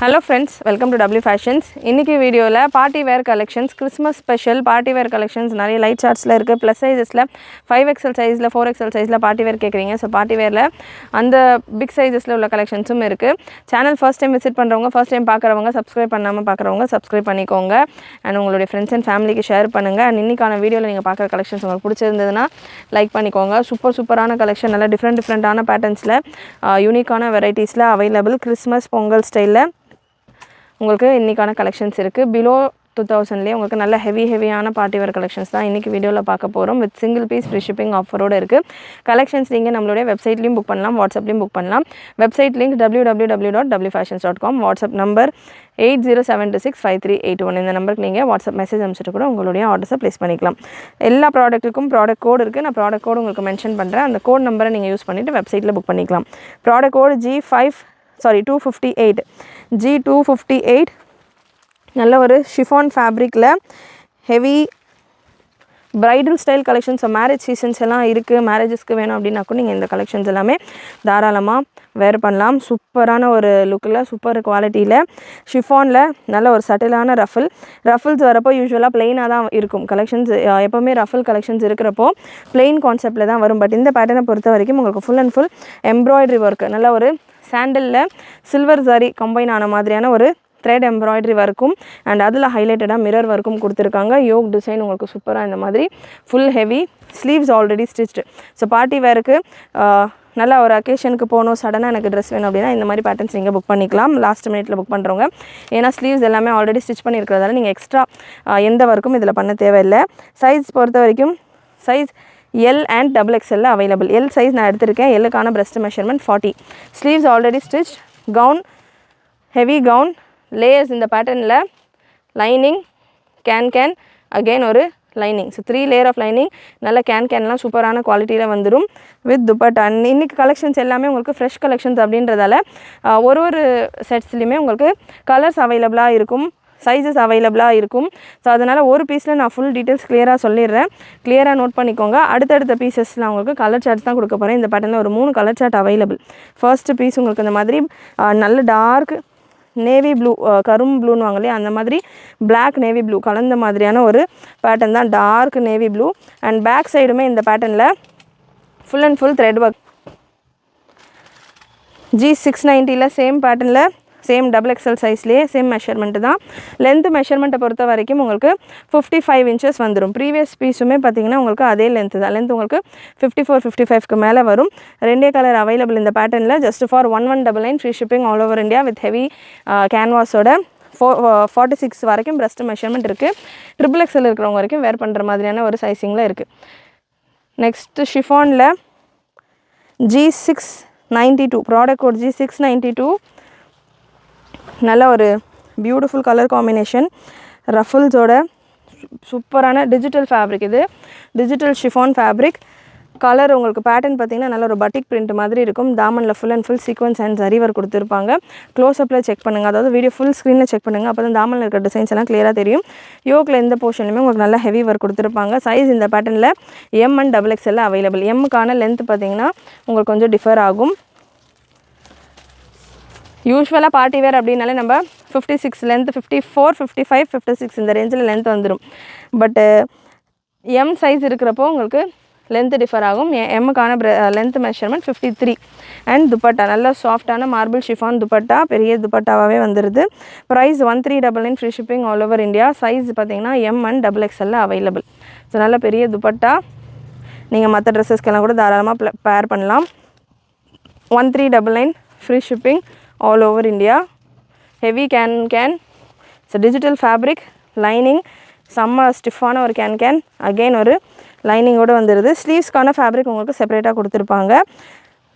Hello friends, welcome to W Fashions. இன்னைக்கு வீடியோல party wear collections Christmas special party wear collections நிறைய light சார்ட்ஸ்ல இருக்கு plus சைஸஸ்ல 5XL சைஸ்ல 4XL சைஸ்ல பார்ட்டி வேர் கேக்குறீங்க சோ பார்ட்டி வேர்ல அந்த பிக் சைஸஸ்ல உள்ள கலெக்ஷன்ஸும் இருக்கு சேனல் ஃபர்ஸ்ட் டைம் விசிட் பண்றவங்க ஃபர்ஸ்ட் டைம் பார்க்கறவங்க சப்ஸ்கிரைப் பண்ணாம பார்க்கறவங்க சப்ஸ்கிரைப் பண்ணிக்கோங்க and உங்களுடைய friends and familyக்கு ஷேர் பண்ணுங்க and இன்னைக்கான வீடியோல நீங்க பார்க்குற கலெக்ஷன்ஸ் உங்களுக்கு பிடிச்சிருந்ததுனா லைக் பண்ணிக்கோங்க சூப்பரான கலெக்ஷன் நல்ல டிஃபரண்டான பேட்டர்ன்ஸ்ல யூனிக்கான வெரைட்டிஸ்ல அவேலபிள் கிறிஸ்மஸ் பொங்கல் ஸ்டைல்ல உங்களுக்கு இன்னைக்கான கலெக்ஷன்ஸ் இருக்கு below 2000 லே உங்களுக்கு நல்ல ஹெவியான பார்ட்டி வேர் கலெக்ஷன்ஸ் தான் இன்னைக்கு வீடியோல பார்க்க போறோம் with single piece free shipping ஆஃபரோட இருக்கு கலெக்ஷன்ஸ் நீங்க நம்மளுடைய வெப்சைட்லயும் புக் பண்ணலாம் வாட்ஸ்அப்லயும் புக் பண்ணலாம் website link www.wfashions.com WhatsApp number 8072653881 இந்த நம்பருக்கு நீங்க வாட்ஸ்அப் மெசேஜ் அனுப்பிச்சிட்டு கூட உங்களுடைய ஆர்டர்ஸை ப்ளேஸ் பண்ணிக்கலாம் எல்லா ப்ராடக்ட்டுக்கும் ப்ராடக்ட் கோட் இருக்கு நான் ப்ராடக்ட் கோட் உங்களுக்கு மென்ஷன் பண்றேன் அந்த கோட் நம்பரை நீங்க யூஸ் பண்ணிட்டு வெப்சைட்ல புக் பண்ணிக்கலாம் ப்ராடக்ட் கோட் G258 G258 நல்ல ஒரு ஷிஃபான் ஃபேப்ரிக்ல heavy bridal style collections marriage seasons எல்லாம் இருக்கு மேரேஜஸ்க்கு வேணும் அப்படினா கூட நீங்க இந்த கலெக்ஷன்ஸ் எல்லாமே தாராளமா வேர் பண்ணலாம் சூப்பரான ஒரு லுக்ல சூப்பர் குவாலிட்டில ஷிஃபான்ல நல்ல ஒரு சட்டிலான ரஃபிள்ஸ் வரப்போ யூசுவலா ப்ளைனா தான் இருக்கும் கலெக்ஷன்ஸ் எப்பவுமே ரஃபிள் கலெக்ஷன்ஸ் இருக்குறப்போ ப்ளைன் கான்செப்ட்ல தான் வரும் பட் இந்த பேட்டர்னை பொறுத்த வரைக்கும் உங்களுக்கு full and full embroidery work நல்ல ஒரு சாண்டல்ல சில்வர் சாரி கம்பைன் ஆன மாதிரியான ஒரு thread embroidery வர்க்கும் and அதுல ஹைலைட்டடா மிரர் வர்க்கும் கொடுத்திருக்காங்க யோக் டிசைன் உங்களுக்கு சூப்பரா இந்த மாதிரி full heavy sleeves already stitched so party வேருக்கு நல்ல ஒரு அகேஷனுக்கு போணும் சடனா எனக்கு Dress வேணும் அப்படினா இந்த மாதிரி பேட்டர்ன்ஸ் நீங்க புக் பண்ணிக்கலாம் லாஸ்ட் மினிட்ல புக் பண்றவங்க ஏனா sleeves எல்லாமே ஆல்ரெடி ஸ்டிட்ச் பண்ணி இருக்கறதால நீங்க எக்ஸ்ட்ரா எந்த வர்க்கும் இதல பண்ண தேவையில்லை சைஸ் பொறுத்த வரைக்கும் size L and XXL available L size நான் எடுத்துர்க்கேன் L கான breast measurement 40 sleeves already stitched gown heavy gown layers இந்த பேட்டர்ன்ல lining can again ஒரு lining so 3 layer of lining நல்ல canலாம் சூப்பரான குவாலிட்டில வந்துரும் with dupatta இன்னைக்கு கலெக்ஷன்ஸ் எல்லாமே உங்களுக்கு fresh collections அப்படின்றதால ஒரு செட்ஸ்லயுமே உங்களுக்கு கலர்ஸ் அவேலபிளா இருக்கும் sizes available இருக்கும் சோ அதனால ஒரு பீஸ்ல நான் full details clear-ஆ சொல்லிறேன் clear-ஆ நோட் பண்ணிக்கோங்க அடுத்த பீசஸ்ல உங்களுக்கு கலர் சார்ட்ஸ் தான் கொடுக்க போறேன் இந்த பேட்டர்ன்ல ஒரு 3 colour chart available first piece உங்களுக்கு இந்த மாதிரி நல்ல டார்க் நேவி ப்ளூ கரும் ப்ளூன்னு வாங்கலையே அந்த மாதிரி black நேவி ப்ளூ கலந்த மாதிரியான ஒரு பேட்டர்ன் தான் dark navy blue and back சைடுமே இந்த பேட்டர்ன்ல full and full thread work G690 ல சேம் பேட்டர்ன்ல சேம் XXL சைஸ்லயே சேம் மெஷர்மென்ட் தான் லெந்த் மெஷர்மென்ட்ட பொறுத்த வரைக்கும் உங்களுக்கு 55 inches வந்துரும் ப்ரீவியஸ் பீஸுமே பாத்தீங்கன்னா உங்களுக்கு அதே லெந்த் தான் லெந்த் உங்களுக்கு 54 55 க்கு மேல வரும் ரெண்டே கலர் அவேலபிள் இந்த பேட்டர்ன்ல just for 1199 free shipping all over India with heavy canvas ஓட 46 வரைக்கும் breast measurement இருக்கு XXL இருக்குறவங்க வரைக்கும் வேர் பண்ற மாதிரியான ஒரு சைசிங்ல இருக்கு next ஷிஃபான்ல G692 product code G692 நல்ல ஒரு பியூட்டிஃபுல் கலர் காம்பினேஷன் ரஃபிள்ஸோட சூப்பரான டிஜிட்டல் ஃபேப்ரிக் இது டிஜிட்டல் ஷிஃபான் ஃபேப்ரிக் கலர் உங்களுக்கு பேட்டர்ன் பாத்தீங்கன்னா நல்ல ஒரு பட்டிக் print மாதிரி இருக்கும் தாமன்ல full and full sequence and zari work கொடுத்திருப்பாங்க க்ளோஸ் அப்ல செக் பண்ணுங்க அதாவது வீடியோ full screenல செக் பண்ணுங்க அப்பதான் தாமன்ல இருக்க டிசைன்ஸ் எல்லாம் கிளியரா தெரியும் யோக்ல இந்த போர்ஷன்லயே உங்களுக்கு நல்ல ஹெவி வர்க் கொடுத்திருப்பாங்க சைஸ் இந்த பேட்டர்ன்ல M and XXL available M கான லெந்த் பாத்தீங்கன்னா உங்களுக்கு கொஞ்சம் டிஃபர் ஆகும் யூசுவலா பார்ட்டி வேர் அப்படினாலே நம்ம 56 லெந்த் 54 55 56 இந்த ரேஞ்சில லெந்த் வந்துரும் பட் M சைஸ் இருக்குறப்போ உங்களுக்கு லெந்த் டிஃபர் ஆகும் M கான லெந்த் மெஷர்மென்ட் 53 and dupatta நல்ல சாஃப்ட்டான மார்பிள் ஷிஃபான் dupatta பெரிய dupattaவாவே வந்துருது price 1399 free shipping all over India size பாத்தீங்கன்னா M and XXL available so நல்ல பெரிய dupatta நீங்க மத்த Dressesக்கெல்லாம் கூட தாராளமா பேர் பண்ணலாம் 1399 free shipping all over India heavy can so digital fabric lining some stiff-ஆன ஒரு can again ஒரு lining ஓட வந்துருது sleeves கான fabric உங்களுக்கு செப்பரேட்டா கொடுத்திருப்பாங்க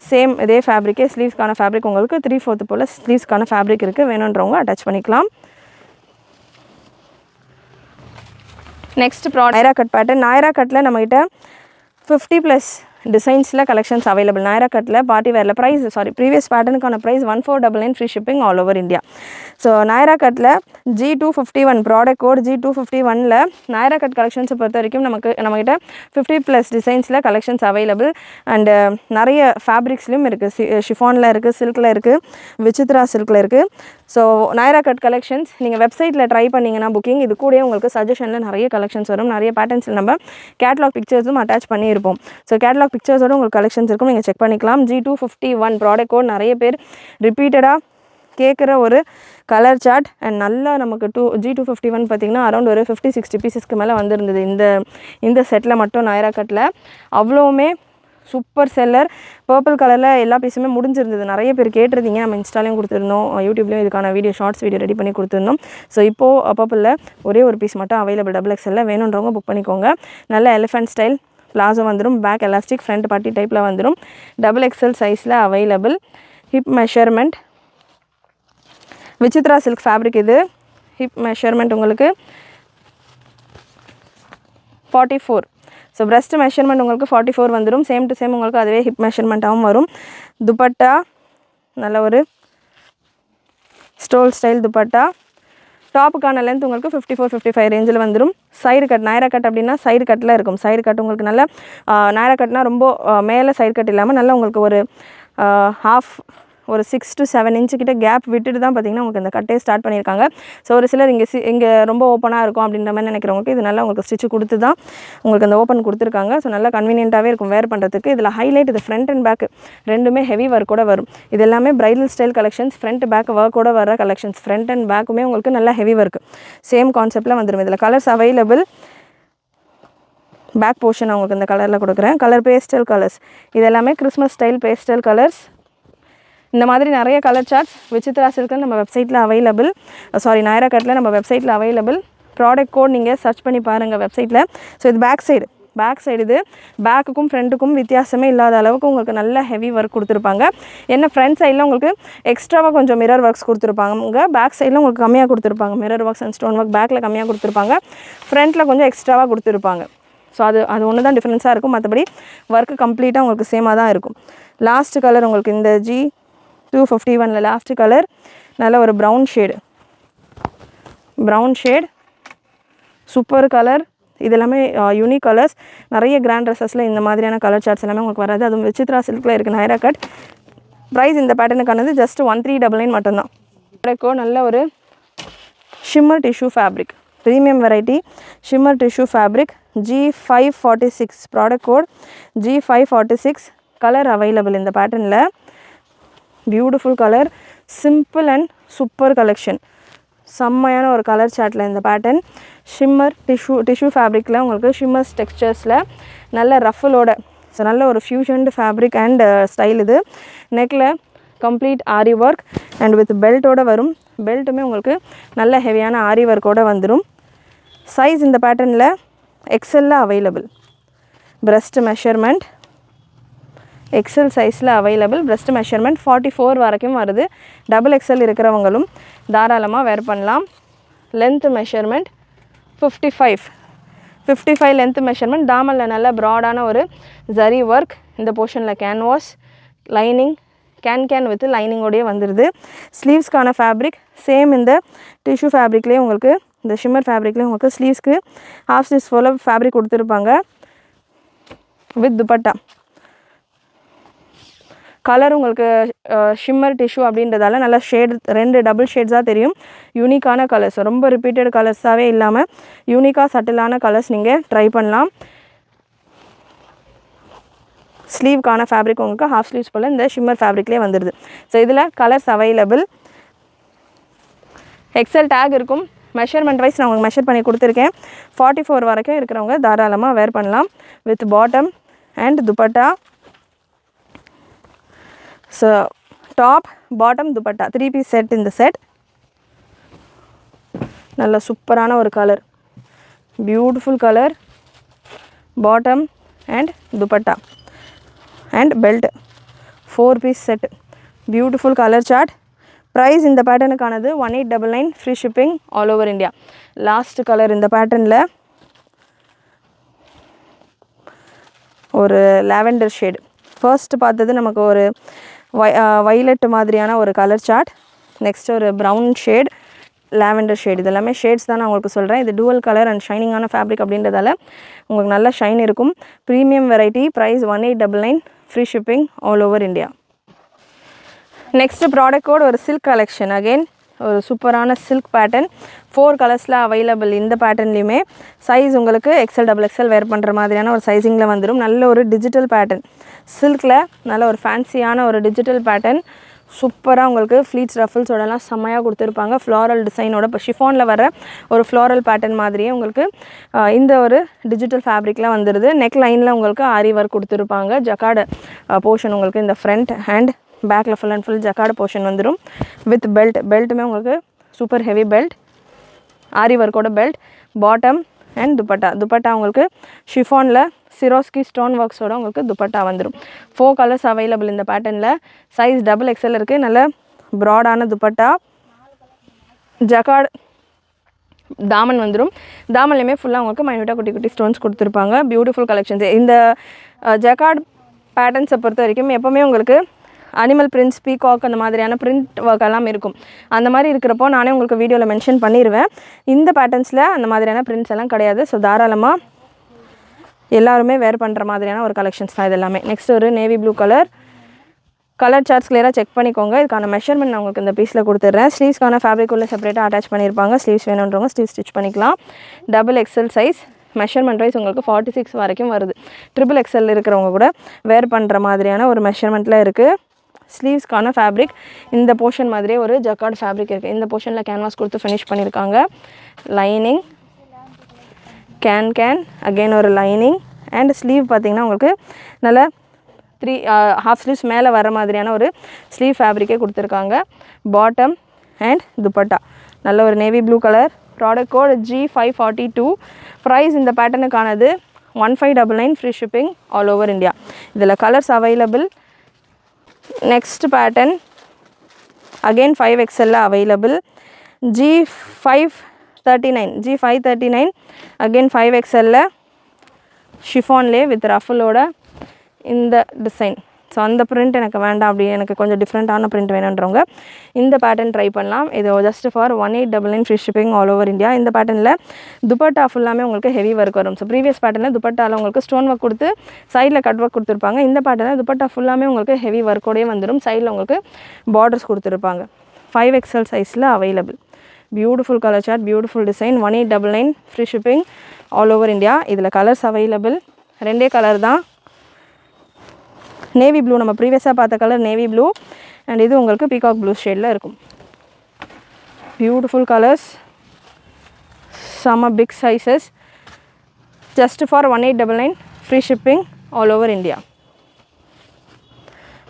சேம் இதே fabricே sleeves கான fabric உங்களுக்கு 3/4 போல sleeves கான fabric இருக்கு வேணும்ன்றவங்க அட்டாச் பண்ணிக்கலாம் next product naira cut pattern naira cutல நம்ம கிட்ட 50+ டிசைன்ஸில் கலெக்ஷன்ஸ் அவைலபிள். நாயரா கட்டில் பார்ட்டி வேரில் ப்ரீவியஸ் பேட்டர்னுக்கான price 1499 free shipping all over India. So Naira கட்டில் G251 ப்ராடக்ட் கோட் G251ல் நாயரா கட் கலெக்ஷன்ஸை பொறுத்த வரைக்கும் நம்மகிட்ட 50+ டிசைன்ஸில் கலெக்ஷன்ஸ் அவைலபிள். அண்டு நிறைய ஃபேப்ரிக்ஸ்லையும் இருக்குது. ஷிஃபானில் இருக்குது, சில்கில் இருக்குது, விசித்ரா சில்கில் இருக்குது. ஸோ நாயரா கட் கலெக்ஷன்ஸ் நீங்கள் வெப்சைட்டில் ட்ரை பண்ணிங்கன்னா புக்கிங், இது கூட உங்களுக்கு சஜஷனில் நிறைய கலெக்ஷன்ஸ் வரும். நிறைய பேட்டர்ன்ஸில் நம்ம கேட்லாக் பிக்சர்ஸும் அட்டாச் பண்ணியிருப்போம். ஸோ கேட்லாக் பிக்சர்ஸோடு உங்களுக்கு கலெக்ஷன்ஸ் இருக்கும், நீங்கள் செக் பண்ணிக்கலாம். G251 ப்ராடக்ட் கோட் நிறைய பேர் ரிப்பீட்டடாக கேட்குற ஒரு கலர் சார்ட். அண்ட் நல்லா நமக்கு G251 பார்த்திங்கன்னா அரௌண்ட் ஒரு 50-60 பீசஸ்க்கு மேலே வந்திருந்தது இந்த செட்டில் மட்டும். நாயரா கட்டில் அவ்வளோவுமே சூப்பர் செல்லர். பர்பிள் கலரில் எல்லா பீஸுமே முடிஞ்சிருந்தது. நிறைய பேர் கேட்டிருந்தீங்க, நம்ம இன்ஸ்டாலையும் கொடுத்துருந்தோம், யூடியூப்லேயும் இதுக்கான ஷார்ட்ஸ் வீடியோ ரெடி பண்ணி கொடுத்துருந்தோம். ஸோ இப்போது பர்பிளில் ஒரே ஒரு பீஸ் மட்டும் அவைலபிள் XXL வேணுன்றவங்க புக் பண்ணிக்கோங்க. நல்ல எலிஃபென்ட் ஸ்டைல் பிளாசோ வந்துடும், பேக் எலாஸ்டிக், ஃப்ரண்ட் பட்டி டைப்பில் வந்துடும், XXL சைஸில் available. Hip measurement Vichitra silk fabric. இது ஹிப் மெஷர்மெண்ட் உங்களுக்கு 44. ஸோ பிரஸ்ட் மெஷர்மெண்ட் உங்களுக்கு 44 வந்துடும். சேம் டு சேம் உங்களுக்கு அதுவே ஹிப் மெஷர்மெண்ட்டாகவும் வரும். துப்பட்டா நல்ல ஒரு ஸ்டோல் ஸ்டைல் துப்பட்டா. டாப்புக்கான லென்த் உங்களுக்கு 54-55 ரேஞ்சில் வந்துடும். சைடு கட் நாயரா கட் அப்படின்னா சைடு கட்டில் இருக்கும். சைடு கட் உங்களுக்கு நல்ல நாயரா கட்னால் ரொம்ப மேலே சைடு கட் இல்லாமல் நல்லா உங்களுக்கு ஒரு ஒரு 6 to 7 இன்ச்சு கிட்ட கேப் விட்டுட்டு தான் பார்த்திங்கன்னா உங்களுக்கு இந்த கட்டே ஸ்டார்ட் பண்ணியிருக்காங்க. ஸோ ஒரு சிலர் இங்கே ரொம்ப ஓப்பனாக இருக்கும் அப்படின்ற மாதிரி நினைக்கிறவங்களுக்கு இது நல்லா உங்களுக்கு ஸ்டிச்சு கொடுத்து தான் உங்களுக்கு அந்த ஓப்பன் கொடுத்துருக்காங்க. ஸோ நல்லா கன்வீனியண்ட்டாகவே இருக்கும் வேர் பண்ணுறதுக்கு. இதில் ஹைலைட் இது ஃப்ரண்ட் அண்ட் பேக் ரெண்டுமே ஹெவி ஒர்க்கோட வரும். இது எல்லாமே bridal style collections, front back ஒர்க்கோட வர கலெக்ஷன்ஸ். ஃப்ரண்ட் அண்ட் பேக்குமே உங்களுக்கு நல்லா ஹெவி ஒர்க் சேம் கான்செப்டில் வந்துடும். இதில் கலர்ஸ் அவைலபிள். பேக் போர்ஷன் உங்களுக்கு இந்த கலரில் கொடுக்குறேன். கலர் பேஸ்டல் கலர்ஸ், இது எல்லாமே கிறிஸ்மஸ் ஸ்டைல் பேஸ்டல் கலர்ஸ். இந்த மாதிரி நிறைய கலர் சார்ட்ஸ் விசித்ரா சில்கில் நம்ம வெப்சைட்டில் அவைலபிள். நாயரா கட்டில் நம்ம வெப்சைட்டில் அவைலபிள். ப்ராடக்ட் கோட் நீங்கள் சர்ச் பண்ணி பாருங்கள் வெப்சைட்டில். ஸோ இது பேக் சைடு இது பேக்குக்கும் ஃப்ரண்ட்டுக்கும் வித்தியாசமே இல்லாத அளவுக்கு உங்களுக்கு நல்ல ஹெவி ஒர்க் கொடுத்துருப்பாங்க. என்ன ஃப்ரண்ட் சைடில் உங்களுக்கு எக்ஸ்ட்ராவாக கொஞ்சம் மிரர் ஒர்க்ஸ் கொடுத்துருப்பாங்க, பேக் சைடில் உங்களுக்கு கம்மியாக கொடுத்துருப்பாங்க. Mirror works and stone work பேக்கில் கம்மியாக கொடுத்துருப்பாங்க, ஃப்ரண்ட்டில் கொஞ்சம் எக்ஸ்ட்ராவாக கொடுத்துருப்பாங்க. ஸோ அது ஒன்று தான் டிஃப்ரென்ஸாக இருக்கும். மற்றபடி ஒர்க்கு கம்ப்ளீட்டாக உங்களுக்கு சேமாக தான் இருக்கும். லாஸ்ட் கலர் உங்களுக்கு இந்த G251 லாஸ்ட் கலர் நல்ல ஒரு ப்ரௌன் ஷேட் சூப்பர் கலர். இது எல்லாமே யூனிக் கலர்ஸ். நிறைய கிராண்ட் ட்ரெஸ்ஸஸில் இந்த மாதிரியான கலர் சார்ட்ஸ் எல்லாமே உங்களுக்கு வராது. அதுவும் விசித்ரா சில்கில் இருக்குது நாயரா கட். ப்ரைஸ் இந்த பேட்டர்னுக்கானது ஜஸ்ட் 1399 மட்டும்தான். நல்ல ஒரு shimmer tissue fabric, premium variety shimmer tissue fabric. G546 product code G546. Colour available இந்த பேட்டர்னில். Beautiful colour, simple and super collection. செம்மையான ஒரு கலர் சார்ட்டில் இந்த பேட்டர்ன். ஷிம்மர் டிஷ்யூ ஃபேப்ரிக்கில் உங்களுக்கு ஷிம்மர்ஸ் டெக்ஸ்சர்ஸில் நல்ல ரஃபலோட. ஸோ நல்ல ஒரு ஃபியூஷன்டு ஃபேப்ரிக் அண்ட் ஸ்டைல். இது நெக்கில் complete aari work and with பெல்ட்டோடு வரும். பெல்ட்டுமே உங்களுக்கு நல்ல ஹெவியான ஆரி ஒர்க்கோடு வந்துடும். சைஸ் இந்த பேட்டர்னில் XL available. Breast measurement XL சைஸில் அவைலபிள். பிரஸ்ட் மெஷர்மெண்ட் 44 வரைக்கும் வருது. XXL இருக்கிறவங்களும் தாராளமாக வேர் பண்ணலாம். Length measurement 55 length measurement. தாமலில் நல்ல ப்ராடான ஒரு ஜரி ஒர்க். இந்த போர்ஷனில் கேன்வாஸ் லைனிங் கேன் வித் லைனிங்கோடையே வந்துடுது. ஸ்லீவ்ஸ்க்கான ஃபேப்ரிக் சேம் இந்த டிஷ்யூ ஃபேப்ரிக்லேயே உங்களுக்கு, இந்த ஷிம்மர் ஃபேப்ரிக்லேயே உங்களுக்கு ஸ்லீவ்ஸ்க்கு ஹாஃப் ஸ்லீவ்ஸ் ஃபுல்லாக ஃபேப்ரிக் கொடுத்துருப்பாங்க வித் துப்பட்டா. கலர் உங்களுக்கு ஷிம்மர் டிஷ்யூ அப்படின்றதால நல்லா ஷேட் 2 டபுள் ஷேட்ஸாக தெரியும். யூனிக்கான கலர்ஸ், ரொம்ப ரிப்பீட்டட் கலர்ஸாகவே இல்லாமல் யூனிக்காக சட்டிலான கலர்ஸ் நீங்கள் ட்ரை பண்ணலாம். ஸ்லீவ்க்கான ஃபேப்ரிக் உங்களுக்கு ஹாஃப் ஸ்லீவ்ஸ் போல் இந்த ஷிம்மர் ஃபேப்ரிக்லேயே வந்துடுது. ஸோ இதில் கலர்ஸ் அவைலபிள். XL டேக் இருக்கும். மெஷர்மெண்ட் வைஸ் நான் உங்களுக்கு மெஷர் பண்ணி கொடுத்துருக்கேன். 44 வரைக்கும் இருக்கிறவங்க தாராளமாக வேர் பண்ணலாம் with bottom and dupatta. So top bottom dupatta 3 piece set. இந்த செட் நல்ல சூப்பரான ஒரு colour, beautiful colour. Bottom and dupatta and belt 4 piece set. Beautiful colour chart. Price இந்த பேட்டர்னுக்கானது 1899 free shipping all over India. Last colour இந்த பேட்டர்னில் ஒரு லாவெண்டர் ஷேடு. ஃபர்ஸ்ட் பார்த்தது நமக்கு ஒரு வைலட் மாதிரியான ஒரு கலர் சார்ட். நெக்ஸ்ட் ஒரு ப்ரௌன் ஷேட், லாவெண்டர் ஷேட். இது எல்லாமே ஷேட்ஸ் தான் நான் உங்களுக்கு சொல்கிறேன். இது டூவல் கலர் அண்ட் ஷைனிங்கான ஃபேப்ரிக் அப்படின்றதால உங்களுக்கு நல்ல ஷைன் இருக்கும். Premium variety. Price 1899. Free shipping all over India. Next product code ஒரு சில்க் கலெக்ஷன். அகெயின் ஒரு சூப்பரான சில்க் பேட்டர்ன். 4 கலர்ஸில் அவைலபிள். இந்த பேட்டர்ன்லேயுமே சைஸ் உங்களுக்கு XL XXL வேர் பண்ணுற மாதிரியான ஒரு சைஸிங்கில் வந்துடும். நல்ல ஒரு டிஜிட்டல் பேட்டர்ன். சில்கில் நல்ல ஒரு ஃபேன்சியான ஒரு டிஜிட்டல் பேட்டர்ன். சூப்பராக உங்களுக்கு ஃப்ளீட்ஸ் ரஃபிள்ஸோடலாம் செம்மையாக கொடுத்துருப்பாங்க. ஃப்ளாரல் டிசைனோட இப்போ ஷிஃபானில் வர ஒரு ஃப்ளாரல் பேட்டர்ன் மாதிரியே உங்களுக்கு இந்த ஒரு டிஜிட்டல் ஃபேப்ரிக்கில் வந்துடுது. நெக் லைனில் உங்களுக்கு ஆரி ஒர்க் கொடுத்துருப்பாங்க. ஜக்கார்டு போர்ஷன் உங்களுக்கு இந்த ஃப்ரண்ட் ஹேண்ட் பேக்கில் full and full jacquard portion வந்துடும். With belt. பெல்ட்டுமே உங்களுக்கு சூப்பர் ஹெவி பெல்ட், ஆரி ஒர்க்கோட belt. Bottom and dupatta. Dupatta உங்களுக்கு ஷிஃபானில் சிரோஸ்கி ஸ்டோன் ஒர்க்ஸோட உங்களுக்கு துப்பட்டா வந்துடும். 4 கலர்ஸ் அவைலபிள் இந்த பேட்டர்னில். சைஸ் XXL இருக்குது. நல்ல ப்ராடான துப்பட்டா. ஜக்கார்டு தாமன் வந்துடும். தாமன்லையுமே ஃபுல்லாக உங்களுக்கு மைனூட்டாக குட்டி குட்டி ஸ்டோன்ஸ் கொடுத்துருப்பாங்க. Beautiful collections. இந்த ஜக்கார்டு பேட்டர்ன்ஸை பொறுத்த வரைக்கும் எப்போவுமே உங்களுக்கு அனிமல் பிரிண்ட்ஸ், பீகாக் அந்த மாதிரியான பிரிண்ட் ஒர்க் எல்லாம் இருக்கும். அந்த மாதிரி இருக்கிறப்போ நானே உங்களுக்கு வீடியோவில் மென்ஷன் பண்ணிடுவேன். இந்த பேட்டர்ன்ஸில் அந்த மாதிரியான பிரிண்ட்ஸ் எல்லாம் கிடையாது. ஸோ தாராளமாக எல்லாருமே வேர் பண்ணுற மாதிரியான ஒரு கலெக்ஷன்ஸ் தான் இது எல்லாமே. நெக்ஸ்ட் ஒரு navy blue colour. Colour charts கிளியராக செக் பண்ணிக்கோங்க. இதுக்கான மெஷர்மெண்ட் நான் உங்களுக்கு இந்த பீஸில் கொடுத்துட்றேன். ஸ்லீவ்ஸ்க்கான ஃபேப்ரிக் உள்ள செப்பரேட்டாக அட்டாச் பண்ணியிருப்பாங்க. ஸ்லீவ்ஸ் வேணுன்றவங்க ஸ்லீவ் ஸ்டிச் பண்ணிக்கலாம். XXL size. மெஷர்மெண்ட் வைஸ் உங்களுக்கு 46 வரைக்கும் வருது. XXL இருக்கிறவங்க கூட வேர் பண்ணுற மாதிரியான ஒரு மெஷர்மெண்ட்டில் இருக்குது. ஸ்லீவ்ஸ்க்கான ஃபேப்ரிக் இந்த போர்ஷன் மாதிரியே ஒரு ஜக்கார்டு ஃபேப்ரிக் இருக்குது. இந்த போர்ஷனில் கேன்வாஸ் கொடுத்து ஃபினிஷ் பண்ணியிருக்காங்க. லைனிங், கேன் அகெயின் ஒரு லைனிங் அண்ட் ஸ்லீவ் பார்த்திங்கன்னா உங்களுக்கு நல்ல 3 ஹாஃப் ஸ்லீவ்ஸ் மேலே வர மாதிரியான ஒரு ஸ்லீவ் ஃபேப்ரிக்கே கொடுத்துருக்காங்க. Bottom and dupatta. நல்ல ஒரு navy blue colour. Product code G542. Price இந்த பேட்டர்னுக்கானது 1599. Free shipping all over India. இதில் colours available. Next pattern again 5XL available. G539 again 5XL ஷிஃபான்லேயே வித் ரஃபலோட இந்த டிசைன். ஸோ அந்த பிரிண்ட் எனக்கு வேண்டாம், அப்படி எனக்கு கொஞ்சம் டிஃப்ரெண்ட்டான பிரிண்ட் வேணுன்றவங்க இந்த பேட்டர்ன் ட்ரை பண்ணலாம். இது just for 1899. Free shipping all over India. இந்த பேட்டர்னில் துப்பட்டா ஃபுல்லாமே உங்களுக்கு ஹெவி ஒர்க் வரும். ஸோ ப்ரீவியஸ் பேட்டர்னில் துப்பட்டாவில் உங்களுக்கு ஸ்டோன் ஒர்க் கொடுத்து சைடில் கட் ஒர்க் கொடுத்துருப்பாங்க. இந்த பேட்டர்னில் துப்பட்டா ஃபுல்லாமே உங்களுக்கு ஹெவி ஒர்க்கோடயே வந்துடும். சைடில் உங்களுக்கு பார்டர்ஸ் கொடுத்துருப்பாங்க. 5XL சைஸில் available. Beautiful colour chart, beautiful design. 1899. Free shipping all over India. இதில் கலர்ஸ் அவைலபிள். 2 கலர் தான். நேவி ப்ளூ, நம்ம ப்ரீவியஸாக பார்த்த கலர் நேவி ப்ளூ அண்ட் இது உங்களுக்கு பீகாக் ப்ளூ ஷேடில் இருக்கும். பியூட்டிஃபுல் கலர்ஸ், செம்ம big sizes. Just for 1899. Free shipping all over India.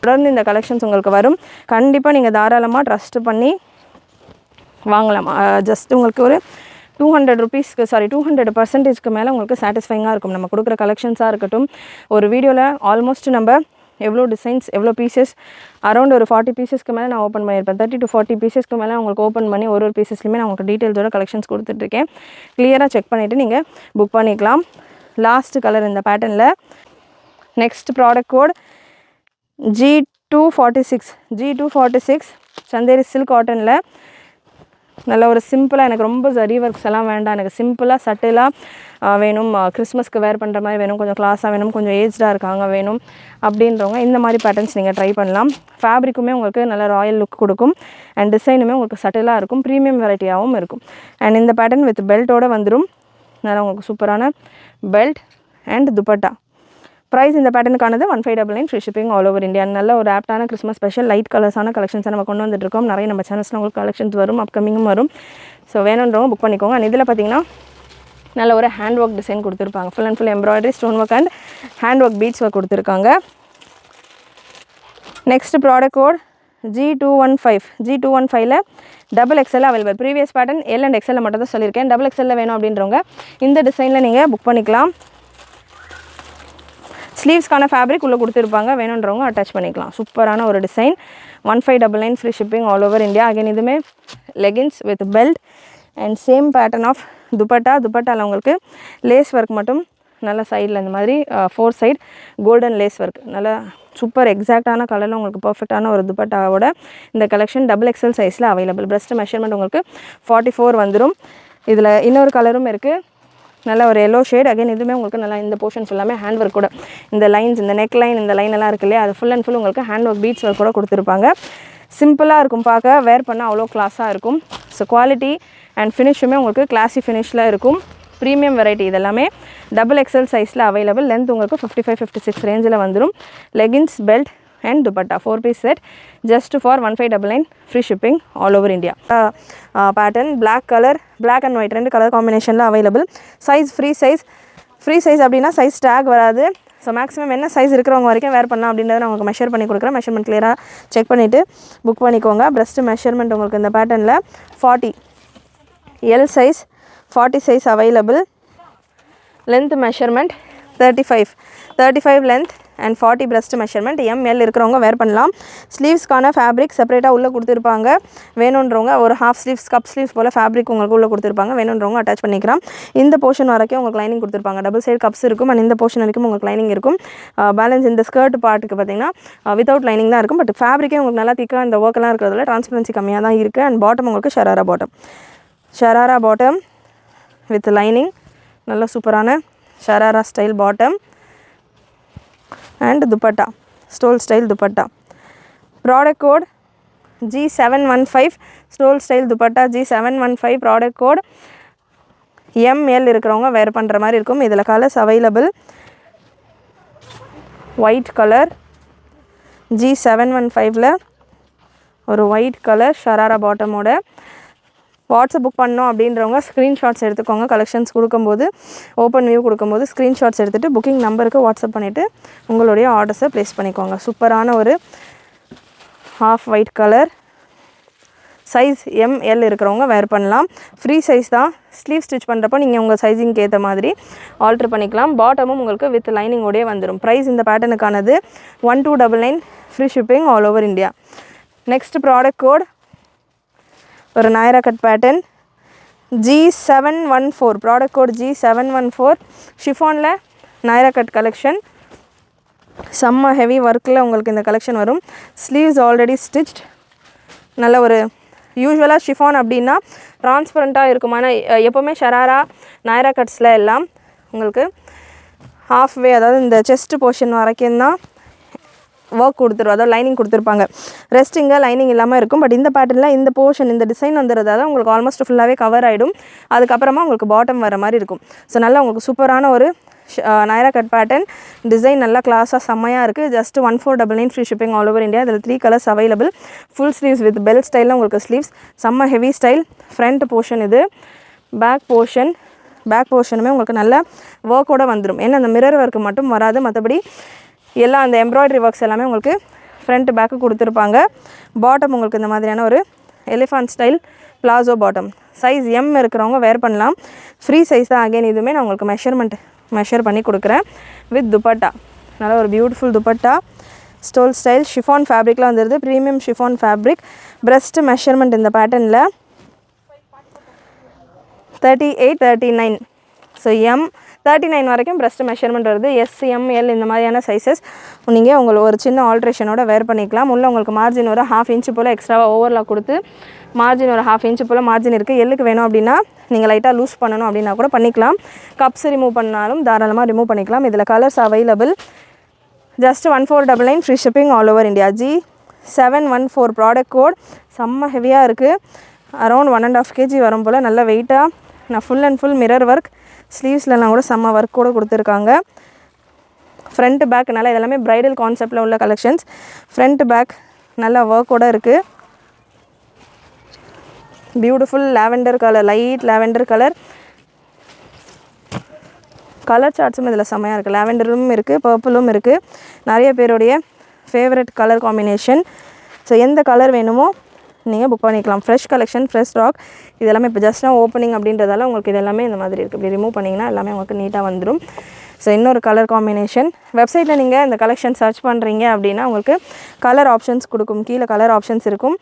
தொடர்ந்து இந்த கலெக்ஷன்ஸ் உங்களுக்கு வரும். கண்டிப்பாக நீங்கள் தாராளமாக ட்ரஸ்ட் பண்ணி வாங்கலாம். ஜஸ்ட் உங்களுக்கு ஒரு 200% மேலே உங்களுக்கு சாட்டிஸ்ஃபைங்காக இருக்கும். நம்ம கொடுக்குற கலெக்ஷன்ஸாக இருக்கட்டும். ஒரு வீடியோவில் ஆல்மோஸ்ட் நம்ம எவ்வளோ டிசைன்ஸ், எவ்வளோ பீசஸ், அரௌண்ட் ஒரு 40 பீசஸ்க்கு மேலே நான் ஓப்பன் பண்ணியிருப்பேன். 30 to 40 பீசஸ்க்கு மேலே உங்களுக்கு ஓப்பன் பண்ணி ஒரு பீசஸ்லையுமே நான் உங்களுக்கு டீட்டெயில்ஸோட கலெக்ஷன்ஸ் கொடுத்துட்ருக்கேன். கிளியராக செக் பண்ணிவிட்டு நீங்கள் புக் பண்ணிக்கலாம். லாஸ்ட் கலர் இந்த பேட்டர்னில். Next product code G246 Chanderi silk காட்டனில். நல்ல ஒரு சிம்பிளாக, எனக்கு ரொம்ப ஜரி ஒர்க்ஸ் எல்லாம் வேண்டாம், எனக்கு சிம்பிளாக சட்டிலாக வேணும், கிறிஸ்மஸ்க்கு வேர் பண்ணுற மாதிரி வேணும், கொஞ்சம் கிளாஸாக வேணும், கொஞ்சம் ஏஜ்டாக இருக்காங்க வேணும் அப்படின்றவங்க இந்த மாதிரி பேட்டர்ன்ஸ் நீங்கள் ட்ரை பண்ணலாம். ஃபேப்ரிக்குமே உங்களுக்கு நல்ல ராயல் லுக் கொடுக்கும் அண்ட் டிசைனுமே உங்களுக்கு சட்டிலாக இருக்கும். ப்ரீமியம் வெரைட்டியாகவும் இருக்கும். அண்ட் இந்த பேட்டர்ன் வித் பெல்ட்டோடு வந்துடும். நல்லா உங்களுக்கு சூப்பரான பெல்ட் அண்ட் துப்பட்டா. ப்ரைஸ் இந்த பேட்டர்னுக்கானது 1599. Free shipping all over India. நல்ல ஒரு ஆப்டான கிறிஸ்மஸ் ஸ்பெஷல் லைட் கலர்ஸான கலெக்ஷன்ஸை நம்ம கொண்டு வந்துட்டுருக்கோம். நிறைய நம்ம சேனல்ஸில் உங்களுக்கு கலெக்ஷன்ஸ் வரும், அப்கமிங்கும் வரும். ஸோ வேணுன்றவங்க புக் பண்ணிக்கோங்க. அண்ட் இதில் பார்த்தீங்கன்னா நல்ல ஒரு ஹேண்ட் ஒர்க் டிசைன் கொடுத்துருப்பாங்க. Full and full embroidery, stone work and hand work beads work கொடுத்துருக்காங்க. Next product code G215 XXL available. Previous pattern L and XL மட்டும் தான் சொல்லியிருக்கேன். XXL வேணும் அப்படின்றவங்க இந்த டிசைனில் நீங்கள் புக் பண்ணிக்கலாம். ஸ்லீவ்ஸ்க்கான ஃபேப்ரிக் உள்ளே கொடுத்துருப்பாங்க, வேணுன்றவங்க அட்டாச் பண்ணிக்கலாம். சூப்பரான ஒரு design. 1599. Free shipping all over India. Again இதுவுமே leggings with belt and same pattern of dupatta. துப்பட்டாவில் உங்களுக்கு லேஸ் ஒர்க் மட்டும் நல்லா சைடில் இந்த மாதிரி 4 சைடு கோல்டன் லேஸ் ஒர்க், நல்லா சூப்பர் எக்ஸாக்டான கலரில் உங்களுக்கு பர்ஃபெக்டான ஒரு துப்பட்டாவோட இந்த கலெக்ஷன் XXL சைஸில் அவைலபிள். பிரஸ்ட் மெஷர்மெண்ட் உங்களுக்கு 44 வந்துடும். இதில் இன்னொரு கலரும் இருக்குது, நல்லா ஒரு எல்லோ ஷேட். அகைன் இதுவுமே உங்களுக்கு நல்லா இந்த போர்ஷன்ஸ் எல்லாமே ஹேண்ட் ஒர்க் கூட, இந்த லைன்ஸ், இந்த நெக் லைன், இந்த லைன் எல்லாம் இருக்கு இல்லையா, அது ஃபுல் அண்ட் ஃபுல் உங்களுக்கு ஹேண்ட் ஒர்க் பீட்ஸ் ஒர்க் கூட கொடுத்துருப்பாங்க. சிம்பிளாக இருக்கும், பார்க்க வேர் பண்ணால் அவ்வளோ கிளாஸாக இருக்கும். ஸோ குவாலிட்டி அண்ட் ஃபினிஷுமே உங்களுக்கு கிளாஸி ஃபினிஷில் இருக்கும். ப்ரீமியம் வெரைட்டி இதெல்லாமே XXL சைஸில் அவைலபிள். லென்த் உங்களுக்கு 55-56 ரேஞ்சில் வந்துடும். Leggings, belt and dupatta 4 piece set just for 1599 free shipping all over India. Pattern black colour, black and white 2 colour காம்பினேஷனில் அவைலபிள். சைஸ் ஃப்ரீ சைஸ் அப்படின்னா சைஸ் டேக் வராது. ஸோ மேக்ஸிமம் என்ன size இருக்கிறவங்க வரைக்கும் வேர் பண்ணலாம் அப்படின்றத நான் உங்களுக்கு மெஷர் பண்ணி கொடுக்குறேன். மெஷர்மெண்ட் கிளியராக செக் பண்ணிவிட்டு புக் பண்ணிக்கோங்க. பிரஸ்ட் மெஷர்மெண்ட் உங்களுக்கு இந்த பேட்டர்னில் 40 L size, 40 size available. Length measurement 35 length and 40 breast measurement. ML இருக்கிறவங்க வேர் பண்ணலாம். ஸ்லீவ்ஸ்க்கான ஃபேப்ரிக் செப்பரேட்டாக உள்ளே கொடுத்துருப்பாங்க. வேணுன்றவங்க ஒரு ஹாஃப் ஸ்லீவ்ஸ், கப் ஸ்லீவ்ஸ் போல் ஃபேப்ரிக் உங்களுக்கு உள்ளே கொடுத்துருப்பாங்க. வேணுன்றவங்க அட்டாச் பண்ணிக்கலாம். இந்த போர்ஷன் வரைக்கும் உங்களுக்கு லைனிங் கொடுத்துருப்பாங்க. டபுள் சைடு கப்ஸ் இருக்கும் அண்ட் இந்த போர்ஷன் வரைக்கும் உங்களுக்கு லைனிங் இருக்கும். பேலன்ஸ் இந்த ஸ்கர்ட் பார்ட்டுக்கு பார்த்தீங்கன்னா வித்தவுட் லைனிங் தான் இருக்கும். பட் ஃபேப்ரிக்கே உங்களுக்கு நல்லா திக்காக இந்த ஒர்க்கெல்லாம் இருக்கிறதுல டிரான்ஸ்பரன்சி கம்மியாக தான் இருக்குது. அண்ட் பாட்டம் உங்களுக்கு ஷராரா பாட்டம் வித் லைனிங், நல்ல சூப்பரான sharara style bottom and dupatta, stole style dupatta. Product code G715, stole style dupatta G715 product code. ML இருக்கிறவங்க வேர் பண்ணுற மாதிரி இருக்கும். இதில் கலர்ஸ் அவைலபிள். ஒயிட் கலர் G715ல் ஒரு ஒயிட் கலர் ஷராரா பாட்டமோட. வாட்ஸ்அப் புக் பண்ணோம் அப்படின்றவங்க ஸ்க்ரீன்ஷாட்ஸ் எடுத்துக்கோங்க. கலெக்ஷன்ஸ் கொடுக்கும்போது, ஓப்பன் வியூ கொடுக்கும்போது ஸ்க்ரீன்ஷாட்ஸ் எடுத்துகிட்டு புக்கிங் நம்பருக்கு வாட்ஸ்அப் பண்ணிவிட்டு உங்களுடைய ஆர்டர்ஸை ப்ளேஸ் பண்ணிக்கோங்க. சூப்பரான ஒரு half white colour. Size ML இருக்கிறவங்க வேர் பண்ணலாம். ஃப்ரீ சைஸ் தான். ஸ்லீவ் ஸ்டிச் பண்ணுறப்போ நீங்கள் உங்கள் சைஸிங்க்கு ஏற்ற மாதிரி ஆல்ட்ரு பண்ணிக்கலாம். பாட்டமும் உங்களுக்கு வித் லைனிங்கோடய வந்துடும். ப்ரைஸ் இந்த பேட்டர்னுக்கானது 1299 free shipping all over India. Next product code ஒரு Naira cut pattern G714, product code G714. ஷிஃபானில் நாயரா கட் கலெக்ஷன். செம்ம ஹெவி ஒர்க்கில் உங்களுக்கு இந்த கலெக்ஷன் வரும். Sleeves already stitched. நல்ல ஒரு யூஸ்வலாக ஷிஃபான் அப்படின்னா ட்ரான்ஸ்பரண்ட்டாக இருக்குமான, எப்போவுமே ஷராரா நாயரா கட்ஸில் எல்லாம் உங்களுக்கு ஹாஃப்வே, அதாவது இந்த செஸ்ட் போர்ஷன் வரைக்கும் தான் ஒர்க் கொடுத்துருவோம், அதாவது லைனிங் கொடுத்துருப்பாங்க. ரெஸ்டிங்காக லைனிங் இல்லாமல் இருக்கும். பட் இந்த பேட்டர்னில் இந்த போர்ஷன், இந்த டிசைன் வந்துடுறதால உங்களுக்கு ஆல்மோஸ்ட் ஃபுல்லாகவே கவர் ஆகிடும். அதுக்கப்புறமா உங்களுக்கு பாட்டம் வர மாதிரி இருக்கும். ஸோ நல்லா உங்களுக்கு சூப்பரான ஒரு நாயரா கட் பேட்டர்ன். டிசைன் நல்லா கிளாஸாக செம்மையாக இருக்குது. Just 1499 free shipping all over India. இதில் 3 colours available. Full sleeves with bell ஸ்டைலில் உங்களுக்கு ஸ்லீவ்ஸ், செம்ம ஹெவி ஸ்டைல். ஃப்ரண்ட் போர்ஷன் இது. பேக் போர்ஷனுமே உங்களுக்கு நல்ல ஒர்க்கோடு வந்துடும். ஏன்னா அந்த மிரர் ஒர்க்கு மட்டும் வராது, மற்றபடி எல்லாம் அந்த எம்ப்ராய்டரி ஒர்க்ஸ் எல்லாமே உங்களுக்கு ஃப்ரண்ட் பேக்கு கொடுத்துருப்பாங்க. பாட்டம் உங்களுக்கு இந்த மாதிரியான ஒரு elephant style palazzo bottom. Size M இருக்கிறவங்க வேர் பண்ணலாம். ஃப்ரீ சைஸ் தான். அகைன் இதுவுமே நான் உங்களுக்கு மெஷர் பண்ணி கொடுக்குறேன். வித் துப்பட்டா, நல்லா ஒரு beautiful dupatta. Stole style chiffon ஃபேப்ரிக்லாம் வந்துடுது. Premium chiffon fabric. Breast measurement இந்த பேட்டர்னில் 38, 39. ஸோ M39 வரைக்கும் பிரஸ்ட் மெஷர்மெண்ட் வருது. S, M, L இந்த மாதிரியான சைஸஸ் நீங்கள் உங்களுக்கு ஒரு சின்ன ஆல்ட்ரேஷனோட வேர் பண்ணிக்கலாம். உள்ள உங்களுக்கு மார்ஜின் ஒரு 1/2 இன்ச் போல் எக்ஸ்ட்ராவாக ஓவர்லாக் கொடுத்து மார்ஜின் ஒரு 1/2 இன்ச் போல் மார்ஜின் இருக்குது. எல்லுக்கு வேணும் அப்படின்னா நீங்கள் லைட்டாக லூஸ் பண்ணணும் அப்படின்னா கூட பண்ணிக்கலாம். கப்ஸ் ரிமூவ் பண்ணாலும் தாராளமாக ரிமூவ் பண்ணிக்கலாம். இதில் colours available. Just 1499 free shipping all over India. G714 product code. செம்ம ஹெவியாக இருக்குது. அரௌண்ட் 1.5 kg வரும் போல். நல்ல வெயிட்டாக. நான் full and full mirror work. ஸ்லீவ்ஸ்லாம் கூட செம்ம ஒர்க் கூட கொடுத்துருக்காங்க. ஃப்ரண்ட் பேக் நல்லா இதெல்லாமே ப்ரைடல் கான்செப்டில் உள்ள கலெக்ஷன்ஸ். ஃப்ரண்ட் பேக் நல்லா ஒர்க்கோடு இருக்குது. Beautiful lavender colour, light lavender colour. Colour சார்ட்ஸும் இதில் செம்மையாக இருக்குது. லாவெண்டரும் இருக்குது, பர்பிளும் இருக்குது. நிறைய பேருடைய ஃபேவரட் கலர் காம்பினேஷன். ஸோ எந்த கலர் வேணுமோ நீங்கள் புக் பண்ணிக்கலாம். Fresh collection, fresh stock. இதெல்லாமே இப்போ ஜஸ்ட் ஓப்பனிங் அப்படின்றதால உங்களுக்கு இதெல்லாமே இந்த மாதிரி இருக்குது. இப்படி ரிமூவ் பண்ணிங்கன்னா எல்லாமே உங்களுக்கு நீட்டாக வந்துடும். ஸோ இன்னொரு கலர் காம்பினேஷன். வெப்சைட்டில் நீங்கள் இந்த கலெக்ஷன் சர்ச் பண்ணுறீங்க அப்படின்னா உங்களுக்கு கலர் ஆப்ஷன்ஸ் கொடுக்கும். கீழே கலர் ஆப்ஷன்ஸ் இருக்கும்.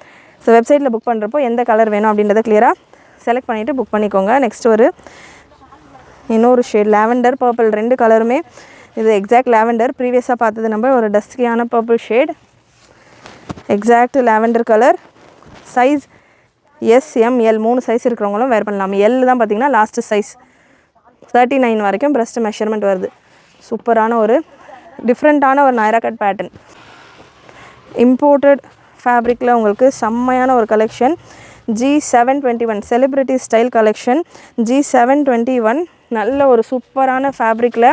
ஸோ வெப்சைட்டில் புக் பண்ணுறப்போ எந்த கலர் வேணும் அப்படின்றத கிளியராக செலக்ட் பண்ணிவிட்டு புக் பண்ணிக்கோங்க. நெக்ஸ்ட் ஒரு இன்னொரு ஷேட் லாவெண்டர் பர்பிள், ரெண்டு கலருமே இது எக்ஸாக்ட் லாவெண்டர். ப்ரீவியஸாக பார்த்தது நம்ம ஒரு டஸ்கியான purple shade, exact lavender colour. Size SML 3 size இருக்கிறவங்களும் வேர் பண்ணலாம். எல் தான் பார்த்திங்கன்னா லாஸ்ட்டு சைஸ். 39 வரைக்கும் பிரஸ்ட் மெஷர்மெண்ட் வருது. சூப்பரான ஒரு டிஃப்ரெண்ட்டான ஒரு நைரா கட் பேட்டர்ன். இம்போர்ட்டட் ஃபேப்ரிக்கில் உங்களுக்கு செம்மையான ஒரு collection. G721 celebrity style collection. G721 நல்ல ஒரு சூப்பரான ஃபேப்ரிக்கில்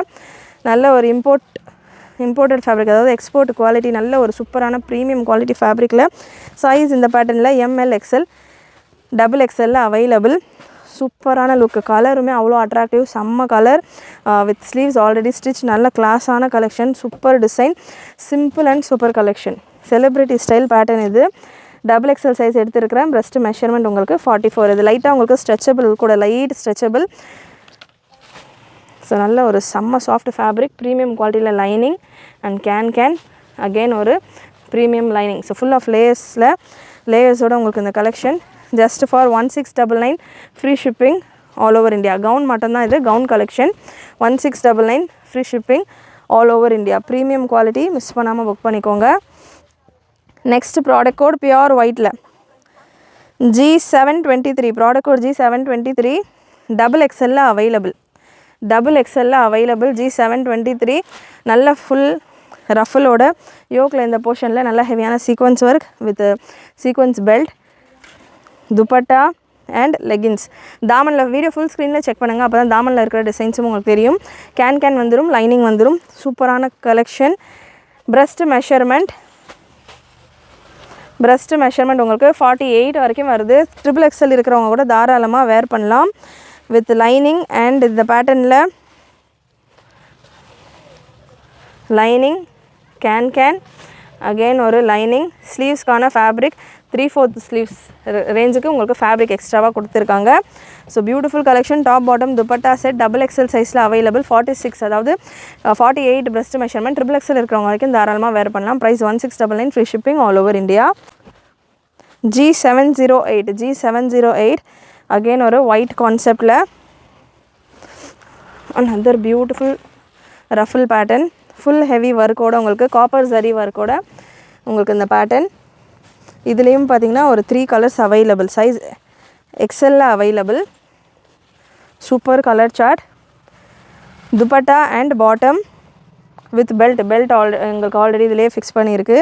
நல்ல ஒரு இம்போர்ட்டட் ஃபேப்ரிக், அதாவது எக்ஸ்போர்ட் குவாலிட்டி, நல்ல ஒரு சூப்பரான ப்ரீமியம் குவாலிட்டி ஃபேப்ரிக்கில். சைஸ் இந்த பேட்டர்னில் ML XL XXL அவைலபிள். சூப்பரான லுக்கு, கலருமே அவ்வளோ அட்ராக்டிவ், செம்ம colour with sleeves already stitch. நல்ல கிளாஸான collection, super design, simple and super collection. Celebrity style pattern இது. XXL சைஸ் எடுத்துருக்கிறேன். பிரஸ்ட் மெஷர்மெண்ட் உங்களுக்கு 44. இது லைட்டாக உங்களுக்கு ஸ்ட்ரெச்சபிள் கூட, லைட் ஸ்ட்ரெச்சபிள். ஸோ நல்ல ஒரு செம்ம சாஃப்ட் ஃபேப்ரிக், ப்ரீமியம் குவாலிட்டியில் லைனிங் அண்ட் கேன் அகெயின் ஒரு premium lining. So full of லேயர்ஸோடு உங்களுக்கு இந்த collection. Just for 1699 free shipping all over India. Gown மட்டும்தான் இது, gown collection. 1699 free shipping all over India. Premium quality, miss பண்ணாமல் book பண்ணிக்கோங்க. Next product code pure ஒயிட்டில் G723. Product code G723 XXL available. XXL available. G723 நல்ல full ரஃபலோட யோக்கில் இந்த போர்ஷனில் நல்ல ஹெவியான sequence work with sequins belt, dupatta and leggings. தாமனில் வீடியோ ஃபுல் ஸ்க்ரீனில் செக் பண்ணுங்கள், அப்போ தான் தாமனில் இருக்கிற டிசைன்ஸும் உங்களுக்கு தெரியும். கேன் வந்துடும், லைனிங் வந்துடும். சூப்பரான கலெக்ஷன். பிரஸ்ட் மெஷர்மெண்ட் உங்களுக்கு 48 வரைக்கும் வருது. XXL இருக்கிறவங்க கூட தாராளமாக வேர் பண்ணலாம் வித் லைனிங். அண்ட் இந்த பேட்டர்னில் லைனிங் கேன் அகெயின் ஒரு லைனிங். ஸ்லீவ்ஸ்க்கான ஃபேப்ரிக் 3/4 ஸ்லீவ்ஸ் ரேஞ்சுக்கு உங்களுக்கு ஃபேப்ரிக் எக்ஸ்ட்ராவாக கொடுத்துருக்காங்க. So beautiful collection. Top bottom dupatta set XXL சைஸில் அவைலபிள். 46, அதாவது 48 பிரஸ்ட் மெஷர்மெண்ட். XXL இருக்கிறவங்க வரைக்கும் தாராளமாக வேர் பண்ணலாம். Price 1699 free shipping all over India. G708 again ஒரு ஒயிட் கான்செப்டில் another beautiful ruffle pattern. Full heavy ஒர்க்கோட உங்களுக்கு காப்பர் ஜரி ஒர்க்கோட உங்களுக்கு இந்த பேட்டர்ன். இதுலேயும் பார்த்தீங்கன்னா ஒரு 3 colours available. Size XL available. Super colour chart. Dupatta and bottom with belt உங்களுக்கு ஆல்ரெடி இதிலே ஃபிக்ஸ் பண்ணியிருக்கு.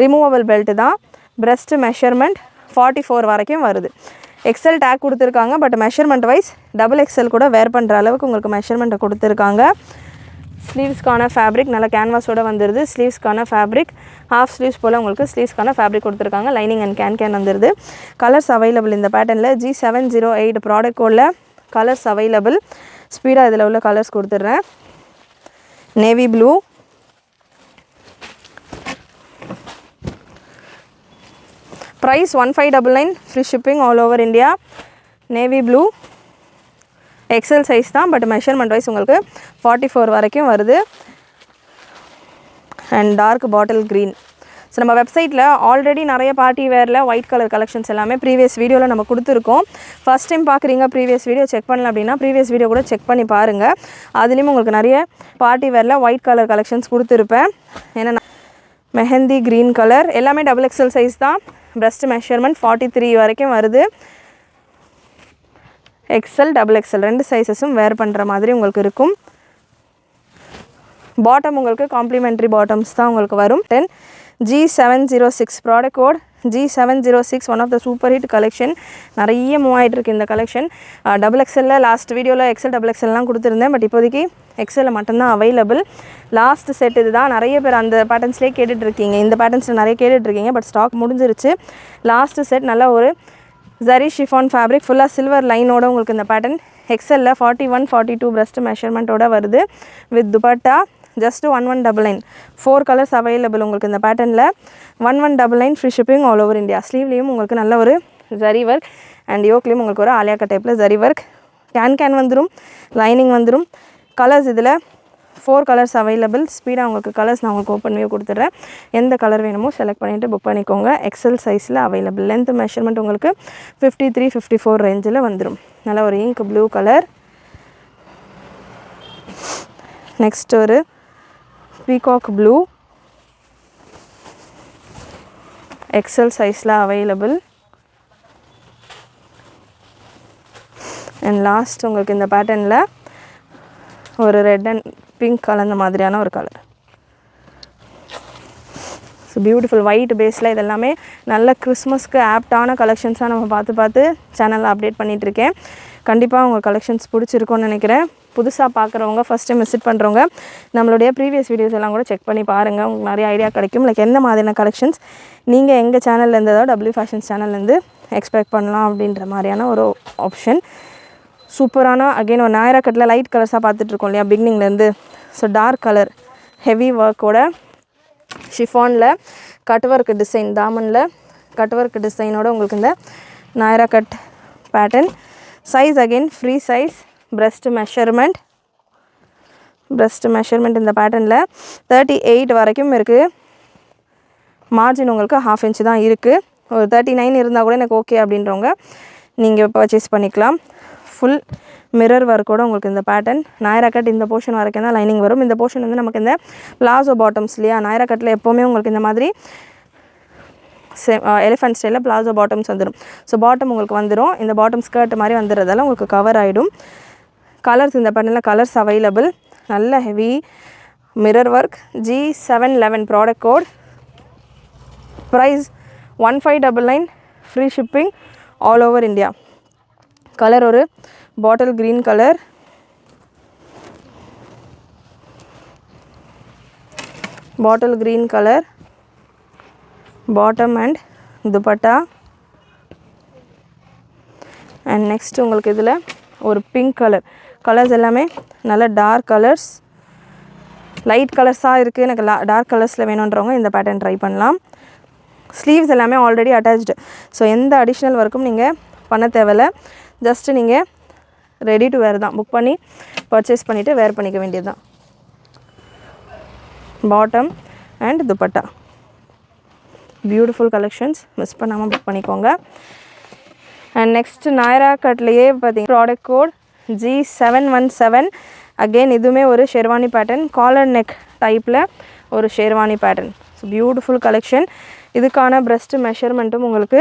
ரிமூவபிள் பெல்ட்டு தான். பிரஸ்ட் மெஷர்மெண்ட் 44 வரைக்கும் வருது. XL டேக் கொடுத்துருக்காங்க, பட் மெஷர்மெண்ட் வைஸ் XXL கூட வேர் பண்ணுற அளவுக்கு உங்களுக்கு மெஷர்மெண்ட்டை கொடுத்துருக்காங்க. ஸ்லீவ்ஸ்க்கான ஃபேப்ரிக் நல்ல கேன்வாஸோடு வந்துடுது. ஸ்லீவ்ஸ்க்கான ஃபேப்ரிக் ஹாஃப் ஸ்லீவ்ஸ் போல் உங்களுக்கு ஸ்லீவ்ஸ்க்கான ஃபேப்ரிக் கொடுத்துருக்காங்க. லைனிங் அண்ட் கேன் வந்துடுது. கலர்ஸ் அவைலபிள் இந்த பேட்டர்னில். G708 product கோடில் colours available. ஸ்பீடாக இதில் உள்ள கலர்ஸ் கொடுத்துட்றேன். Navy blue, price 1599 free shipping all over India. Navy blue XL size தான், பட் மெஷர்மெண்ட் வைஸ் உங்களுக்கு 44 வரைக்கும் வருது. And dark bottle green. So நம்ம வெப்சைட்டில் ஆல்ரெடி நிறைய பார்ட்டி வேரில் ஒயிட் கலர் கலெக்ஷன்ஸ் எல்லாமே ப்ரீவியஸ் வீடியோவில் நம்ம கொடுத்துருக்கோம். ஃபஸ்ட் டைம் பார்க்குறீங்க, ப்ரீவியஸ் வீடியோ செக் பண்ணல அப்படின்னா ப்ரீவியஸ் வீடியோ கூட செக் பண்ணி பாருங்கள். அதுலேயும் உங்களுக்கு நிறைய பார்ட்டி வேரில் ஒயிட் கலர் கலெக்ஷன்ஸ் கொடுத்துருப்பேன். ஏன்னா மெஹந்தி க்ரீன் கலர் எல்லாமே XXL சைஸ் தான். பிரஸ்ட் மெஷர்மெண்ட் 43 வரைக்கும் வருது. XL XXL ரெண்டு சைஸஸும் வேர் பண்ணுற மாதிரி உங்களுக்கு இருக்கும். பாட்டம் உங்களுக்கு காம்ப்ளிமெண்ட்ரி பாட்டம்ஸ் தான் உங்களுக்கு வரும். G706 product code G706 one of the super hit collection. நிறைய மூவ் ஆகிட்டு இருக்குது இந்த கலெக்ஷன். XXL லாஸ்ட் வீடியோவில் XL XXLலாம் கொடுத்துருந்தேன், பட் இப்போதைக்கு XL மட்டும்தான் அவைலபிள். லாஸ்ட் செட் இது தான். நிறைய பேர் அந்த பேட்டர்ன்ஸ்லேயே கேட்டுட்ருக்கீங்க, இந்த பேட்டர்ன்ஸில் நிறைய கேட்டுட்ருக்கீங்க, பட் ஸ்டாக் முடிஞ்சிருச்சு. லாஸ்ட் செட் நல்ல ஒரு ஜரி ஷிஃபான் ஃபேப்ரிக் ஃபுல்லாக சில்வர் லைனோட உங்களுக்கு இந்த பேட்டர்ன். XL 41 42 பிரஸ்ட் மெஷர்மெண்ட்டோட வருது with dupatta. Just 1199. 4 colours available உங்களுக்கு இந்த பேட்டர்னில். 1199 free shipping all over India. ஸ்லீவ்லேயும் உங்களுக்கு நல்ல ஒரு ஜரி ஒர்க் அண்ட் யோக்லேயும் உங்களுக்கு ஒரு ஆலியா கட் டைப்பில் ஜரி ஒர்க். கேன் வந்துடும், லைனிங் வந்துடும். கலர்ஸ் இதில் 4 கலர்ஸ் அவைலபிள். ஸ்பீடாக உங்களுக்கு கலர்ஸ் நான் உங்களுக்கு ஓப்பன் வியூ கொடுத்துட்றேன். எந்த கலர் வேணுமோ செலக்ட் பண்ணிவிட்டு புக் பண்ணிக்கோங்க. XL சைஸில் அவைலபிள். லென்த் மெஷர்மெண்ட் உங்களுக்கு 53 54 ரேஞ்சில் வந்துடும். நல்ல ஒரு இங்க் ப்ளூ கலர். நெக்ஸ்ட் ஒரு பீகாக் ப்ளூ எக்ஸல் சைஸில் அவைலபிள். அண்ட் லாஸ்ட் உங்களுக்கு இந்த பேட்டர்னில் ஒரு ரெட் அண்ட் பிங்க் கலந்த மாதிரியான ஒரு கலர். ஸோ பியூட்டிஃபுல் ஒயிட் பேஸில் இதெல்லாமே நல்ல கிறிஸ்மஸ்க்கு ஆப்டான கலெக்ஷன்ஸாக நம்ம பார்த்து சேனலில் அப்டேட் பண்ணிகிட்ருக்கேன். கண்டிப்பாக உங்கள் கலெக்ஷன்ஸ் பிடிச்சிருக்கும்னு நினைக்கிறேன். புதுசாக பார்க்குறவங்க, ஃபஸ்ட் டைம் விசிட் பண்ணுறவங்க நம்மளுடைய ப்ரீவியஸ் வீடியோஸ் எல்லாம் கூட செக் பண்ணி பாருங்கள். உங்களுக்கு நிறைய ஐடியா கிடைக்கும். லைக் எந்த மாதிரியான கலெக்ஷன்ஸ் நீங்கள் எங்கள் சேனல்லேருந்து அதாவது டபிள்யூ ஃபேஷன்ஸ் சேனல்லேருந்து எக்ஸ்பெக்ட் பண்ணலாம் அப்படின்ற மாதிரியான ஒரு ஆப்ஷன். சூப்பரான அகெயின் ஒரு நாயரா கட்டில் லைட் கலர்ஸாக பார்த்துட்ருக்கோம் இல்லையா பிகினிங்லேருந்து. ஸோ டார்க் கலர் ஹெவி ஒர்க்கோட ஷிஃபானில் கட் ஒர்க் டிசைன், தாமனில் கட் ஒர்க் டிசைனோட உங்களுக்கு இந்த Naira cut pattern. Size again free size. breast measurement இந்த பேட்டர்னில் 38 வரைக்கும் இருக்குது. மார்ஜின் உங்களுக்கு 1/2 inch தான் இருக்குது. ஒரு 39 இருந்தால் கூட எனக்கு ஓகே அப்படின்றவங்க நீங்கள் பர்ச்சேஸ் பண்ணிக்கலாம். ஃபுல் மிரர் ஒர்க்கோட உங்களுக்கு இந்த பேட்டர்ன். நாயரா கட் இந்த போர்ஷன் வரைக்கும் தான் லைனிங் வரும். இந்த போர்ஷன் வந்து நமக்கு இந்த பிளாசோ பாட்டம்ஸ் இல்லையா, நாயரா கட்டில் எப்போவுமே உங்களுக்கு இந்த மாதிரி எலிஃபண்ட் ஸ்டைலில் பிளாசோ பாட்டம்ஸ் வந்துடும். ஸோ பாட்டம் உங்களுக்கு வந்துடும். இந்த பாட்டம் ஸ்கர்ட் மாதிரி வந்துடுறதால உங்களுக்கு கவர் ஆகிடும். கலர்ஸ் இந்த பேட்டர்னில் கலர்ஸ் அவைலபிள். நல்ல heavy mirror work. G711 product code. Price 1599. Free shipping all over India. Colour ஒரு bottle green colour. Bottle green colour bottom and dupatta. And next உங்களுக்கு இதில் ஒரு பிங்க் கலர். கலர்ஸ் எல்லாமே நல்ல டார்க் கலர்ஸ். லைட் கலர்ஸாக இருக்குது, எனக்கு dark கலர்ஸில் வேணுன்றவங்க இந்த பேட்டர்ன் ட்ரை பண்ணலாம். ஸ்லீவ்ஸ் எல்லாமே ஆல்ரெடி அட்டாச்டு. ஸோ எந்த அடிஷ்னல் ஒர்க்கும் நீங்கள் பண்ண தேவையில்லை. ஜஸ்ட்டு நீங்கள் ரெடி டு வேர் தான். புக் பண்ணி பர்ச்சேஸ் பண்ணிவிட்டு வேர் பண்ணிக்க வேண்டியது தான். Bottom and dupatta. Beautiful collections, miss பண்ணாமல் புக் பண்ணிக்கோங்க. அண்ட் நெக்ஸ்ட் நாயரா கட்லேயே பார்த்தீங்கன்னா ப்ராடக்ட் கோட் G717. அகெயின் இதுவுமே ஒரு ஷெர்வானி பேட்டர்ன், காலர் நெக் டைப்பில் ஒரு sherwani pattern. So beautiful collection. இதுக்கான பிரஸ்ட் மெஷர்மெண்ட்டும் உங்களுக்கு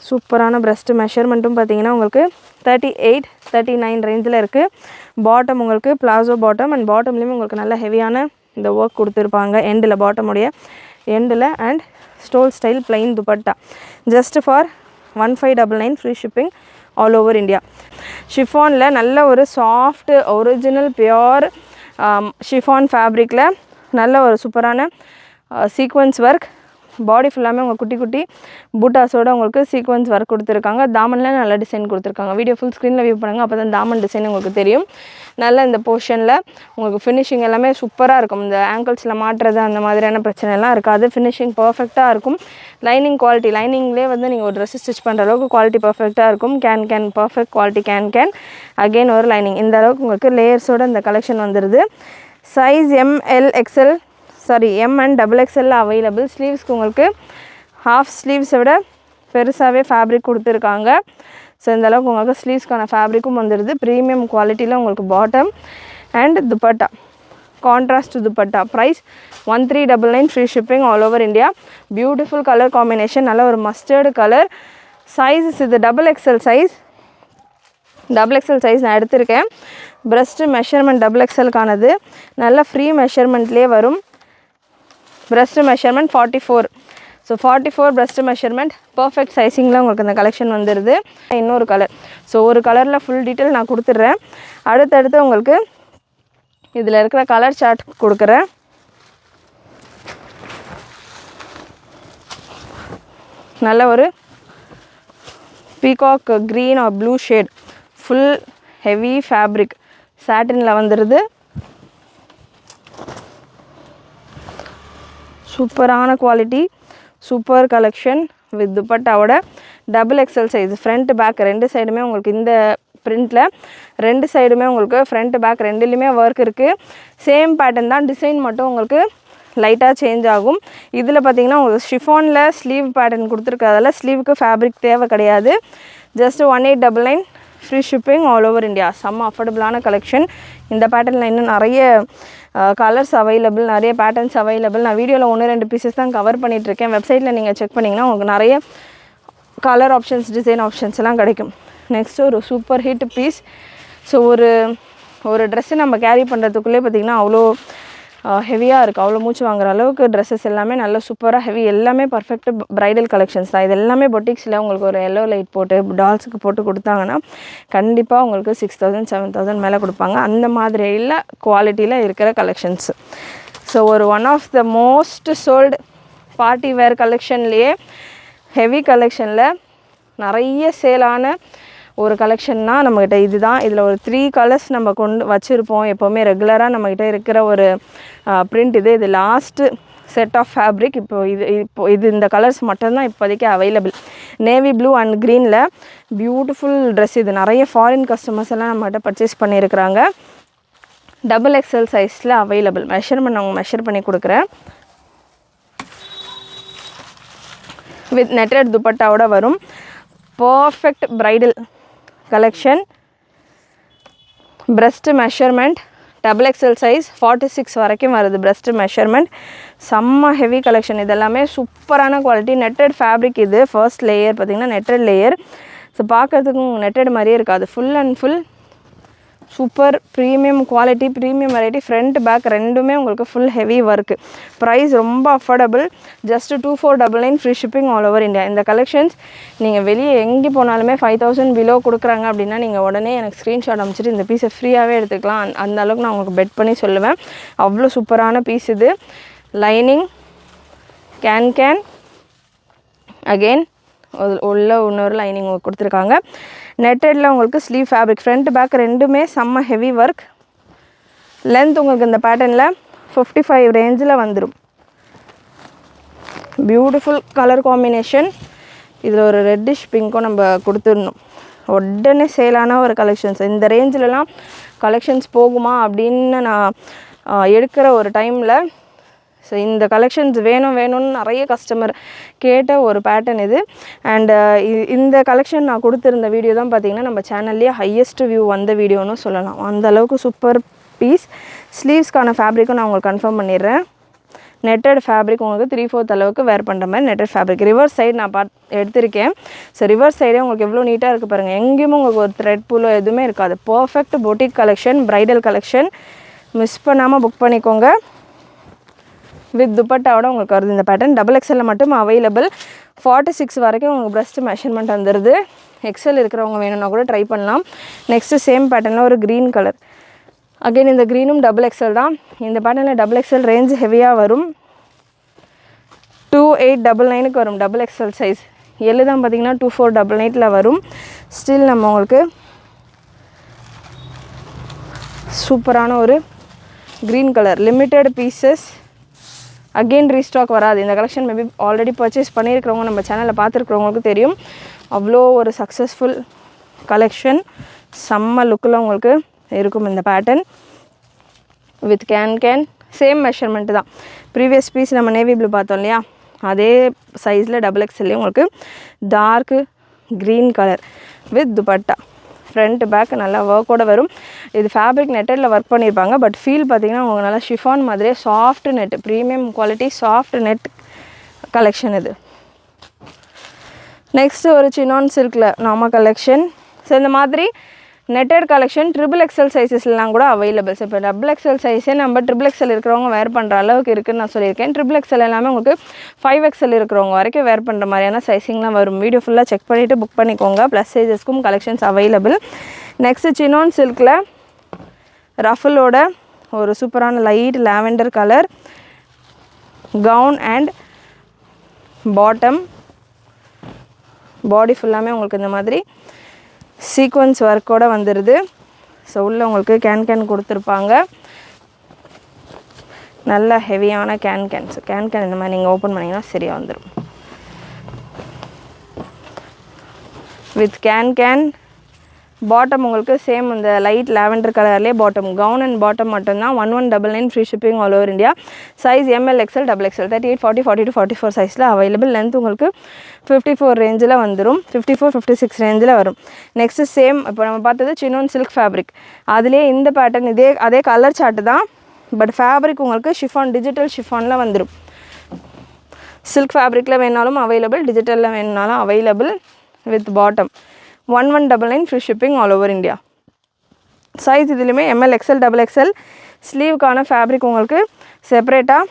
சூப்பரான பிரஸ்ட் மெஷர்மெண்ட்டும் பார்த்தீங்கன்னா உங்களுக்கு 38, 39 ரேஞ்சில் இருக்குது. பாட்டம் உங்களுக்கு பிளாசோ பாட்டம். அண்ட் பாட்டம்லேயுமே உங்களுக்கு நல்ல ஹெவியான இந்த ஒர்க் கொடுத்துருப்பாங்க எண்டில், பாட்டமுடைய எண்டில். And stole style plain dupatta. Just for 1599. Free shipping all over India. ஷிஃபானில் நல்ல ஒரு சாஃப்ட் ஒரிஜினல் பியோர் ஷிஃபான் ஃபேப்ரிக்கில் நல்ல ஒரு சூப்பரான சீக்வன்ஸ் ஒர்க். பாடி ஃபுல்லாமே உங்கள் குட்டி குட்டி பூட்டாஸோடு உங்களுக்கு சீக்வன்ஸ் ஒர்க் கொடுத்துருக்காங்க. தாமனில் நல்ல டிசைன் கொடுத்துருக்காங்க. வீடியோ ஃபுல் ஸ்க்ரீனில் வியூ பண்ணுங்கள், அப்போ தான் தாமன் டிசைன் உங்களுக்கு தெரியும். நல்ல இந்த போர்ஷனில் உங்களுக்கு ஃபினிஷிங் எல்லாமே சூப்பராக இருக்கும். இந்த ஆங்கிள்ஸில் மாட்டுறது அந்த மாதிரியான பிரச்சனைலாம் இருக்காது. ஃபினிஷிங் பர்ஃபெக்டாக இருக்கும். லைனிங் குவாலிட்டி, லைனிங்லேயே வந்து நீங்கள் ஒரு ட்ரெஸ் ஸ்டிச் பண்ணுற அளவுக்கு குவாலிட்டி பர்ஃபெக்டாக இருக்கும். Can perfect quality can. Again ஒரு லைனிங். இந்த அளவுக்கு உங்களுக்கு லேயர்ஸோடு இந்த கலெக்ஷன் வந்துடுது. Size M and XXL available. ஸ்லீவ்ஸ்க்கு உங்களுக்கு ஹாஃப் ஸ்லீவ்ஸை விட பெருசாகவே ஃபேப்ரிக் கொடுத்துருக்காங்க. ஸோ இந்தளவுக்கு உங்களுக்கு ஸ்லீவ்ஸ்க்கான ஃபேப்ரிக்கும் வந்துடுது. ப்ரீமியம் குவாலிட்டியில் உங்களுக்கு bottom and dupatta, contrast dupatta. Price 1399. Free shipping all over India. Beautiful colour combination, நல்ல ஒரு மஸ்டர்டு கலர். சைஸஸ் இது XXL சைஸ். XXL சைஸ் நான் எடுத்திருக்கேன். பிரஸ்ட்டு மெஷர்மெண்ட் XXLக்கானது. நல்ல ஃப்ரீ மெஷர்மெண்ட்லேயே வரும். Breast measurement 44. So 44 breast measurement perfect சைஸிங்கில் உங்களுக்கு இந்த கலெக்ஷன் வந்துடுது. இன்னொரு கலர். ஸோ ஒரு கலரில் ஃபுல் டீட்டெயில் நான் கொடுத்துட்றேன். அடுத்தடுத்து உங்களுக்கு இதில் இருக்கிற கலர் சார்ட் கொடுக்குறேன். நல்ல ஒரு peacock green or blue shade, full heavy fabric சாட்டினில் வந்துடுது. சூப்பரான குவாலிட்டி, சூப்பர் கலெக்ஷன் வித் துப்பட்டாவோட. XXL size. ஃப்ரண்ட் பேக் ரெண்டு சைடுமே உங்களுக்கு இந்த பிரிண்டில் ரெண்டு சைடுமே உங்களுக்கு ஃப்ரண்ட் பேக் ரெண்டுலேயுமே ஒர்க் இருக்குது. சேம் பேட்டர்ன் தான், டிசைன் மட்டும் உங்களுக்கு லைட்டாக சேஞ்ச் ஆகும். இதில் பார்த்தீங்கன்னா உங்களுக்கு ஷிஃபானில் ஸ்லீவ் பேட்டர்ன் கொடுத்துருக்கிறதால ஸ்லீவுக்கு ஃபேப்ரிக் தேவை கிடையாது. Just 1899. Free shipping all over India. செம்ம அஃபோர்டபுளான கலெக்ஷன். இந்த பேட்டர்னில் இன்னும் நிறைய கலர்ஸ் அவைலபிள், நிறைய பேட்டர்ன்ஸ் அவைலபிள். நான் வீடியோவில் 1-2 பீசஸ் தான் கவர் பண்ணிகிட்ருக்கேன். வெப்சைட்டில் நீங்கள் செக் பண்ணிங்கன்னா உங்களுக்கு நிறைய கலர் ஆப்ஷன்ஸ், டிசைன் ஆப்ஷன்ஸ் எல்லாம் கிடைக்கும். நெக்ஸ்ட்டு ஒரு சூப்பர் ஹிட் பீஸ். ஸோ ஒரு ட்ரெஸ்ஸு நம்ம கேரி பண்ணுறதுக்குள்ளே பார்த்திங்கன்னா அவ்வளோ ஹெவியாக இருக்குது, அவ்வளோ மூச்சு வாங்குற அளவுக்கு ட்ரெஸ்ஸஸ் எல்லாமே நல்ல சூப்பராக ஹெவி, எல்லாமே பர்ஃபெக்ட் ப்ரைடல் கலெக்ஷன்ஸ் தான். இது எல்லாமே பொட்டிக்ஸில் உங்களுக்கு ஒரு எல்லோ லைட் போட்டு டால்ஸுக்கு போட்டு கொடுத்தாங்கன்னா கண்டிப்பாக உங்களுக்கு 6,000 7,000 மேலே கொடுப்பாங்க. அந்த மாதிரி இல்லை குவாலிட்டியில் இருக்கிற collections. So one of the most sold party wear கலெக்ஷன்லேயே ஹெவி கலெக்ஷனில் நிறைய சேலான ஒரு கலெக்ஷன்னா நம்மக்கிட்ட இதுதான். இதில் ஒரு 3 கலர்ஸ் நம்ம கொண்டு வச்சுருப்போம் எப்போவுமே ரெகுலராக நம்மக்கிட்ட இருக்கிற ஒரு பிரிண்ட். இது லாஸ்ட்டு செட் ஆஃப் ஃபேப்ரிக். இது இந்த கலர்ஸ் மட்டும்தான் இப்போதைக்கு அவைலபிள். நேவி ப்ளூ அண்ட் க்ரீனில் பியூட்டிஃபுல் ட்ரெஸ். இது நிறைய ஃபாரின் கஸ்டமர்ஸ் எல்லாம் நம்மகிட்ட பர்ச்சேஸ் பண்ணியிருக்கிறாங்க. XXL சைஸில் அவைலபிள். மெஷர்மெண்ட் அவங்க மெஷர் பண்ணி கொடுக்குறேன். வித் நெட்டட் துப்பட்டாவோட வரும். Perfect bridal collection. Breast measurement XXL size 46 வரைக்கும் வருது பிரஸ்ட் மெஷர்மெண்ட். செம்ம ஹெவி கலெக்ஷன். இதெல்லாமே சூப்பரான குவாலிட்டி. Netted fabric. இது ஃபர்ஸ்ட் லேயர் பார்த்திங்கன்னா நெட்டட் லேயர். ஸோ பார்க்குறதுக்கும் நெட்டட் மாதிரியே இருக்காது. Full and full super premium quality, premium variety. Front back ரெண்டுமே உங்களுக்கு ஃபுல் ஹெவி ஒர்க்கு. ப்ரைஸ் ரொம்ப affordable. Just 2499 free shipping all over India. இந்த கலெக்ஷன்ஸ் நீங்கள் வெளியே எங்கே போனாலுமே 5,000 பிலோ கொடுக்குறாங்க அப்படின்னா நீங்கள் உடனே எனக்கு ஸ்க்ரீன்ஷாட் அனுப்பிச்சிட்டு இந்த பீஸை ஃப்ரீயாகவே எடுத்துக்கலாம். அந்த அளவுக்கு நான் உங்களுக்கு பெட் பண்ணி சொல்லுவேன். அவ்வளோ சூப்பரான பீஸ் இது. லைனிங் கேன் அகெயின் உள்ள இன்னொரு லைனிங் கொடுத்துருக்காங்க. நெட்டடில் உங்களுக்கு ஸ்லீவ் ஃபேப்ரிக். ஃப்ரண்ட் பேக் ரெண்டுமே செம்ம ஹெவி ஒர்க். லென்த் உங்களுக்கு இந்த பேட்டர்னில் 55 ரேஞ்சில் வந்துடும். Beautiful colour combination. இதில் ஒரு ரெட்டிஷ் பிங்க்கும் நம்ம கொடுத்துடணும். உடனே சேலான ஒரு கலெக்ஷன்ஸ். இந்த ரேஞ்சிலலாம் கலெக்ஷன்ஸ் போகுமா அப்படின்னு நான் எடுக்கிற ஒரு டைமில் ஸோ இந்த கலெக்ஷன்ஸ் வேணும்னு நிறைய கஸ்டமர் கேட்ட ஒரு பேட்டர்ன் இது. அண்டு இந்த கலெக்ஷன் நான் கொடுத்துருந்த வீடியோ தான் பார்த்திங்கன்னா நம்ம சேனல்லேயே ஹையஸ்ட் வியூ வந்த வீடியோன்னு சொல்லலாம். அந்தளவுக்கு சூப்பர் பீஸ். ஸ்லீவ்ஸ்க்கான ஃபேப்ரிக்கும் நான் உங்களுக்கு கன்ஃபார்ம் பண்ணிடுறேன். நெட்டட் ஃபேப்ரிக் உங்களுக்கு 3/4 அளவுக்கு வேர் பண்ணுற மாதிரி நெட்டட் ஃபேப்ரிக். ரிவர்ஸ் சைடு நான் எடுத்திருக்கேன். ஸோ ரிவர்ஸ் சைடே உங்களுக்கு எவ்வளோ நீட்டாக இருக்குது பாருங்கள். எங்கேயுமே உங்களுக்கு ஒரு த்ரெட் பூலோ எதுவுமே இருக்காது. Perfect boutique collection, bridal collection. Miss பண்ணாமல் புக் பண்ணிக்கோங்க. வித் துப்பட்டாவோட உங்களுக்கு வருது இந்த பேட்டர்ன். XXL மட்டும் அவைலபிள். 46 வரைக்கும் உங்களுக்கு பிரஸ்ட் மெஷர்மெண்ட் வந்துடுது. XL இருக்கிறவங்க வேணும்னா கூட ட்ரை பண்ணலாம். நெக்ஸ்ட்டு சேம் பேட்டர்னில் ஒரு க்ரீன் கலர். அகெயின் இந்த க்ரீனும் XXL தான். இந்த பேட்டர்னில் XXL ரேஞ்ச் ஹெவியாக வரும். 2899க்கு வரும் XXL சைஸ். எல்லு தான் பார்த்திங்கன்னா 2499ல் வரும். ஸ்டில் நம்ம உங்களுக்கு சூப்பரான ஒரு green colour. Limited pieces. Again restock வராது. இந்த கலெக்ஷன் மேபி ஆல்ரெடி பர்ச்சேஸ் பண்ணியிருக்கிறவங்க நம்ம சேனலில் பார்த்துருக்கிறவங்களுக்கு தெரியும். அவ்வளோ ஒரு சக்ஸஸ்ஃபுல் கலெக்ஷன். செம்ம லுக்கில் உங்களுக்கு இருக்கும் இந்த pattern. With can same measurement தான். ப்ரீவியஸ் பீஸ் நம்ம நேவி ப்ளூ பார்த்தோம் இல்லையா, அதே சைஸில் XXL உங்களுக்கு dark green colour with dupatta. Front back நல்லா ஒர்க்கோடு வரும். இது ஃபேப்ரிக் நெட்டடில் ஒர்க் பண்ணியிருப்பாங்க. பட் ஃபீல் பார்த்திங்கன்னா உங்களுக்கு நல்லா ஷிஃபான் மாதிரியே soft net, premium quality soft net collection இது. நெக்ஸ்ட்டு ஒரு சினான் சில்கில் நாமா கலெக்ஷன். ஸோ இந்த மாதிரி நெட்டட் கலெக்ஷன் XXL சைஸஸ்லாம் கூட அவைலபிள். ஸோ இப்போ XXL சைஸே நம்ம XXL இருக்கிறவங்க வேர் பண்ணுற அளவுக்கு இருக்குதுன்னு நான் சொல்லியிருக்கேன். XXL எல்லாமே உங்களுக்கு 5XL இருக்கிறவங்க வரைக்கும் வேர் பண்ணுற மாதிரியான சைஸிங்லாம் வரும். வீடியோ ஃபுல்லாக செக் பண்ணிவிட்டு புக் பண்ணிக்கோங்க. ப்ளஸ் சைஸஸ்க்கும் கலெக்ஷன்ஸ் அவைலபிள். நெக்ஸ்ட்டு சினான் சில்கில் ரஃபலோட ஒரு சூப்பரான light lavender colour gown and bottom. Body ஃபுல்லாமே உங்களுக்கு இந்த மாதிரி சீக்வன்ஸ் ஒர்க்கோடு வந்துடுது. ஸோ உள்ளே உங்களுக்கு கேன் கொடுத்துருப்பாங்க. நல்ல ஹெவியான கேன்ஸ். கேன் இந்த மாதிரி நீங்கள் ஓப்பன் பண்ணிங்கன்னா சரியாக வந்துடும். வித் கேன் பாட்டம் உங்களுக்கு சேம் இந்த லைட் லாவெண்டர் கலர்லேயே பாட்டம், கவுன் அண்ட் பாட்டம் மட்டும்தான். 1199 free shipping all over India. Size ML XL double XL 38 40 42 44 சைஸில் அவைலபிள். லென்த் உங்களுக்கு 54 ரேஞ்சில் வந்துடும், 54 56 ரேஞ்சில் வரும். நெக்ஸ்ட்டு சேம் இப்போ நம்ம பார்த்தது சினோன் சில்க் ஃபேப்ரிக், அதுலேயே இந்த பேட்டர்ன் அதே கலர் சார்ட்டு தான், பட் ஃபேப்ரிக் உங்களுக்கு ஷிஃபான் டிஜிட்டல் ஷிஃபானில் வந்துடும். சில்க் ஃபேப்ரிக்கில் வேணாலும் அவைலபிள், டிஜிட்டலில் வேணுனாலும் available with bottom. 1199 free shipping all over India. Size இதுலேயுமே எம்எல் எக்ஸ்எல் டபுள் எக்ஸ்எல். ஸ்லீவுக்கான ஃபேப்ரிக் உங்களுக்கு செப்பரேட்டாக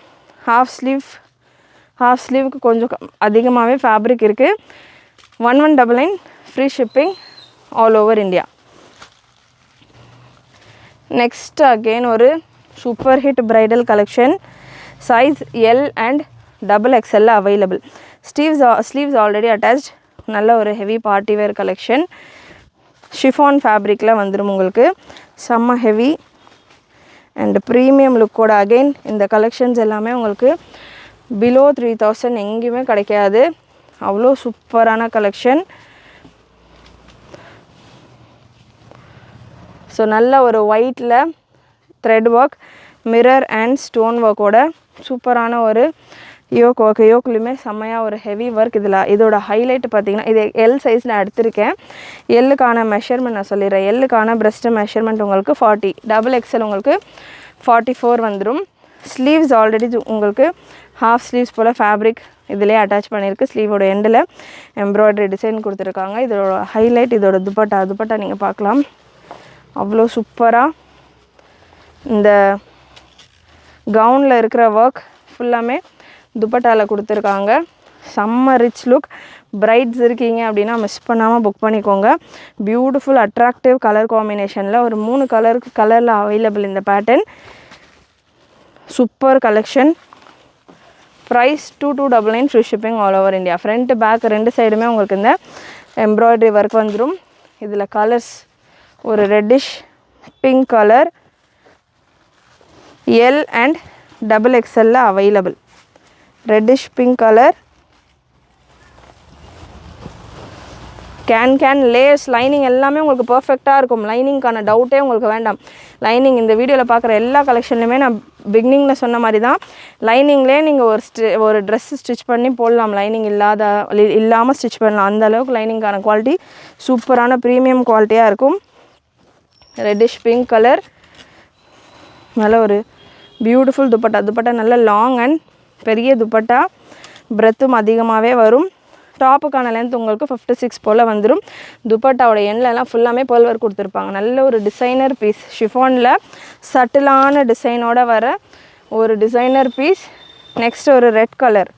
ஹாஃப் ஸ்லீவுக்கு கொஞ்சம் அதிகமாகவே ஃபேப்ரிக் இருக்குது. 1199 free shipping all over India. Next again ஒரு super hit bridal collection. Size L and double எக்ஸ்எல்ல அவைலபிள். Sleeves already attached. நல்ல ஒரு heavy party wear collection. Chiffon ஃபேப்ரிக்கில் வந்துடும் உங்களுக்கு. செம்ம ஹெவி அண்ட் ப்ரீமியம் லுக்கோட. அகெயின் இந்த கலெக்ஷன்ஸ் எல்லாமே உங்களுக்கு பிலோ 3000 எங்கேயுமே கிடைக்காது. அவ்வளோ சூப்பரான கலெக்ஷன். ஸோ நல்ல ஒரு ஒயிட்டில் thread work, mirror and stone ஒர்க்கோட சூப்பரான ஒரு யோக்லையுமே செம்மையாக ஒரு ஹெவி ஒர்க். இதோட ஹைலைட் பார்த்திங்கன்னா, இது எல் சைஸில் எடுத்திருக்கேன். எல்லுக்கான மெஷர்மெண்ட் நான் சொல்லிடுறேன். எல்லுக்கான பிரஸ்ட்டு மெஷர்மெண்ட் உங்களுக்கு 40, டபுள் எக்ஸ்எல் உங்களுக்கு 44 வந்துடும். ஸ்லீவ்ஸ் ஆல்ரெடி உங்களுக்கு ஹாஃப் ஸ்லீவ்ஸ் போல் ஃபேப்ரிக் இதிலே அட்டாச் பண்ணியிருக்கு. ஸ்லீவோட எண்டில் எம்ப்ராய்டரி டிசைன் கொடுத்துருக்காங்க. இதோட ஹைலைட் இதோட துப்பட்டா நீங்கள் பார்க்கலாம். அவ்வளோ சூப்பராக இந்த கவுனில் இருக்கிற ஒர்க் ஃபுல்லாமே துப்பட்டாவில் கொடுத்துருக்காங்க. செம்ம ரிச் லுக். பிரைட்ஸ் இருக்கீங்க அப்படின்னா மிஸ் பண்ணாமல் புக் பண்ணிக்கோங்க. பியூட்டிஃபுல் அட்ராக்டிவ் கலர் காம்பினேஷனில் ஒரு 3 கலரில் அவைலபிள் இந்த pattern. Super collection. Price 2299 free shipping all over India. Front back 2 சைடுமே உங்களுக்கு இந்த எம்ப்ராய்டரி ஒர்க் வந்துடும். இதில் கலர்ஸ் ஒரு reddish pink colour, L and double எக்ஸ்எல்ல available. Reddish pink colour. Can layers lining எல்லாமே உங்களுக்கு பர்ஃபெக்டாக இருக்கும். லைனிங்க்கான டவுட்டே உங்களுக்கு வேண்டாம். லைனிங் இந்த வீடியோவில் பார்க்குற எல்லா கலெக்ஷன்லையுமே நான் பிகினிங்கில் சொன்ன மாதிரி தான், லைனிங்லேயே நீங்கள் ஒரு ட்ரெஸ்ஸு ஸ்டிச் பண்ணி போடலாம். லைனிங் இல்லாமல் ஸ்டிச் பண்ணலாம். அந்தளவுக்கு லைனிங்கான குவாலிட்டி சூப்பரான ப்ரீமியம் குவாலிட்டியாக இருக்கும். Reddish pink colour. நல்ல ஒரு பியூட்டிஃபுல் துப்பட்டா நல்ல லாங் அண்ட் பெரிய துப்பட்டா. பிரெத்தும் அதிகமாகவே வரும். டாப்புக்கான லென்த் உங்களுக்கு 56 போல் வந்துடும். துப்பட்டாவோட எண்ணிலலாம் ஃபுல்லாமே பேர்ல் ஒர்க் கொடுத்துருப்பாங்க. நல்ல ஒரு டிசைனர் பீஸ். ஷிஃபானில் சட்டிலான டிசைனோட வர ஒரு டிசைனர் பீஸ். நெக்ஸ்ட் ஒரு ரெட் கலர்,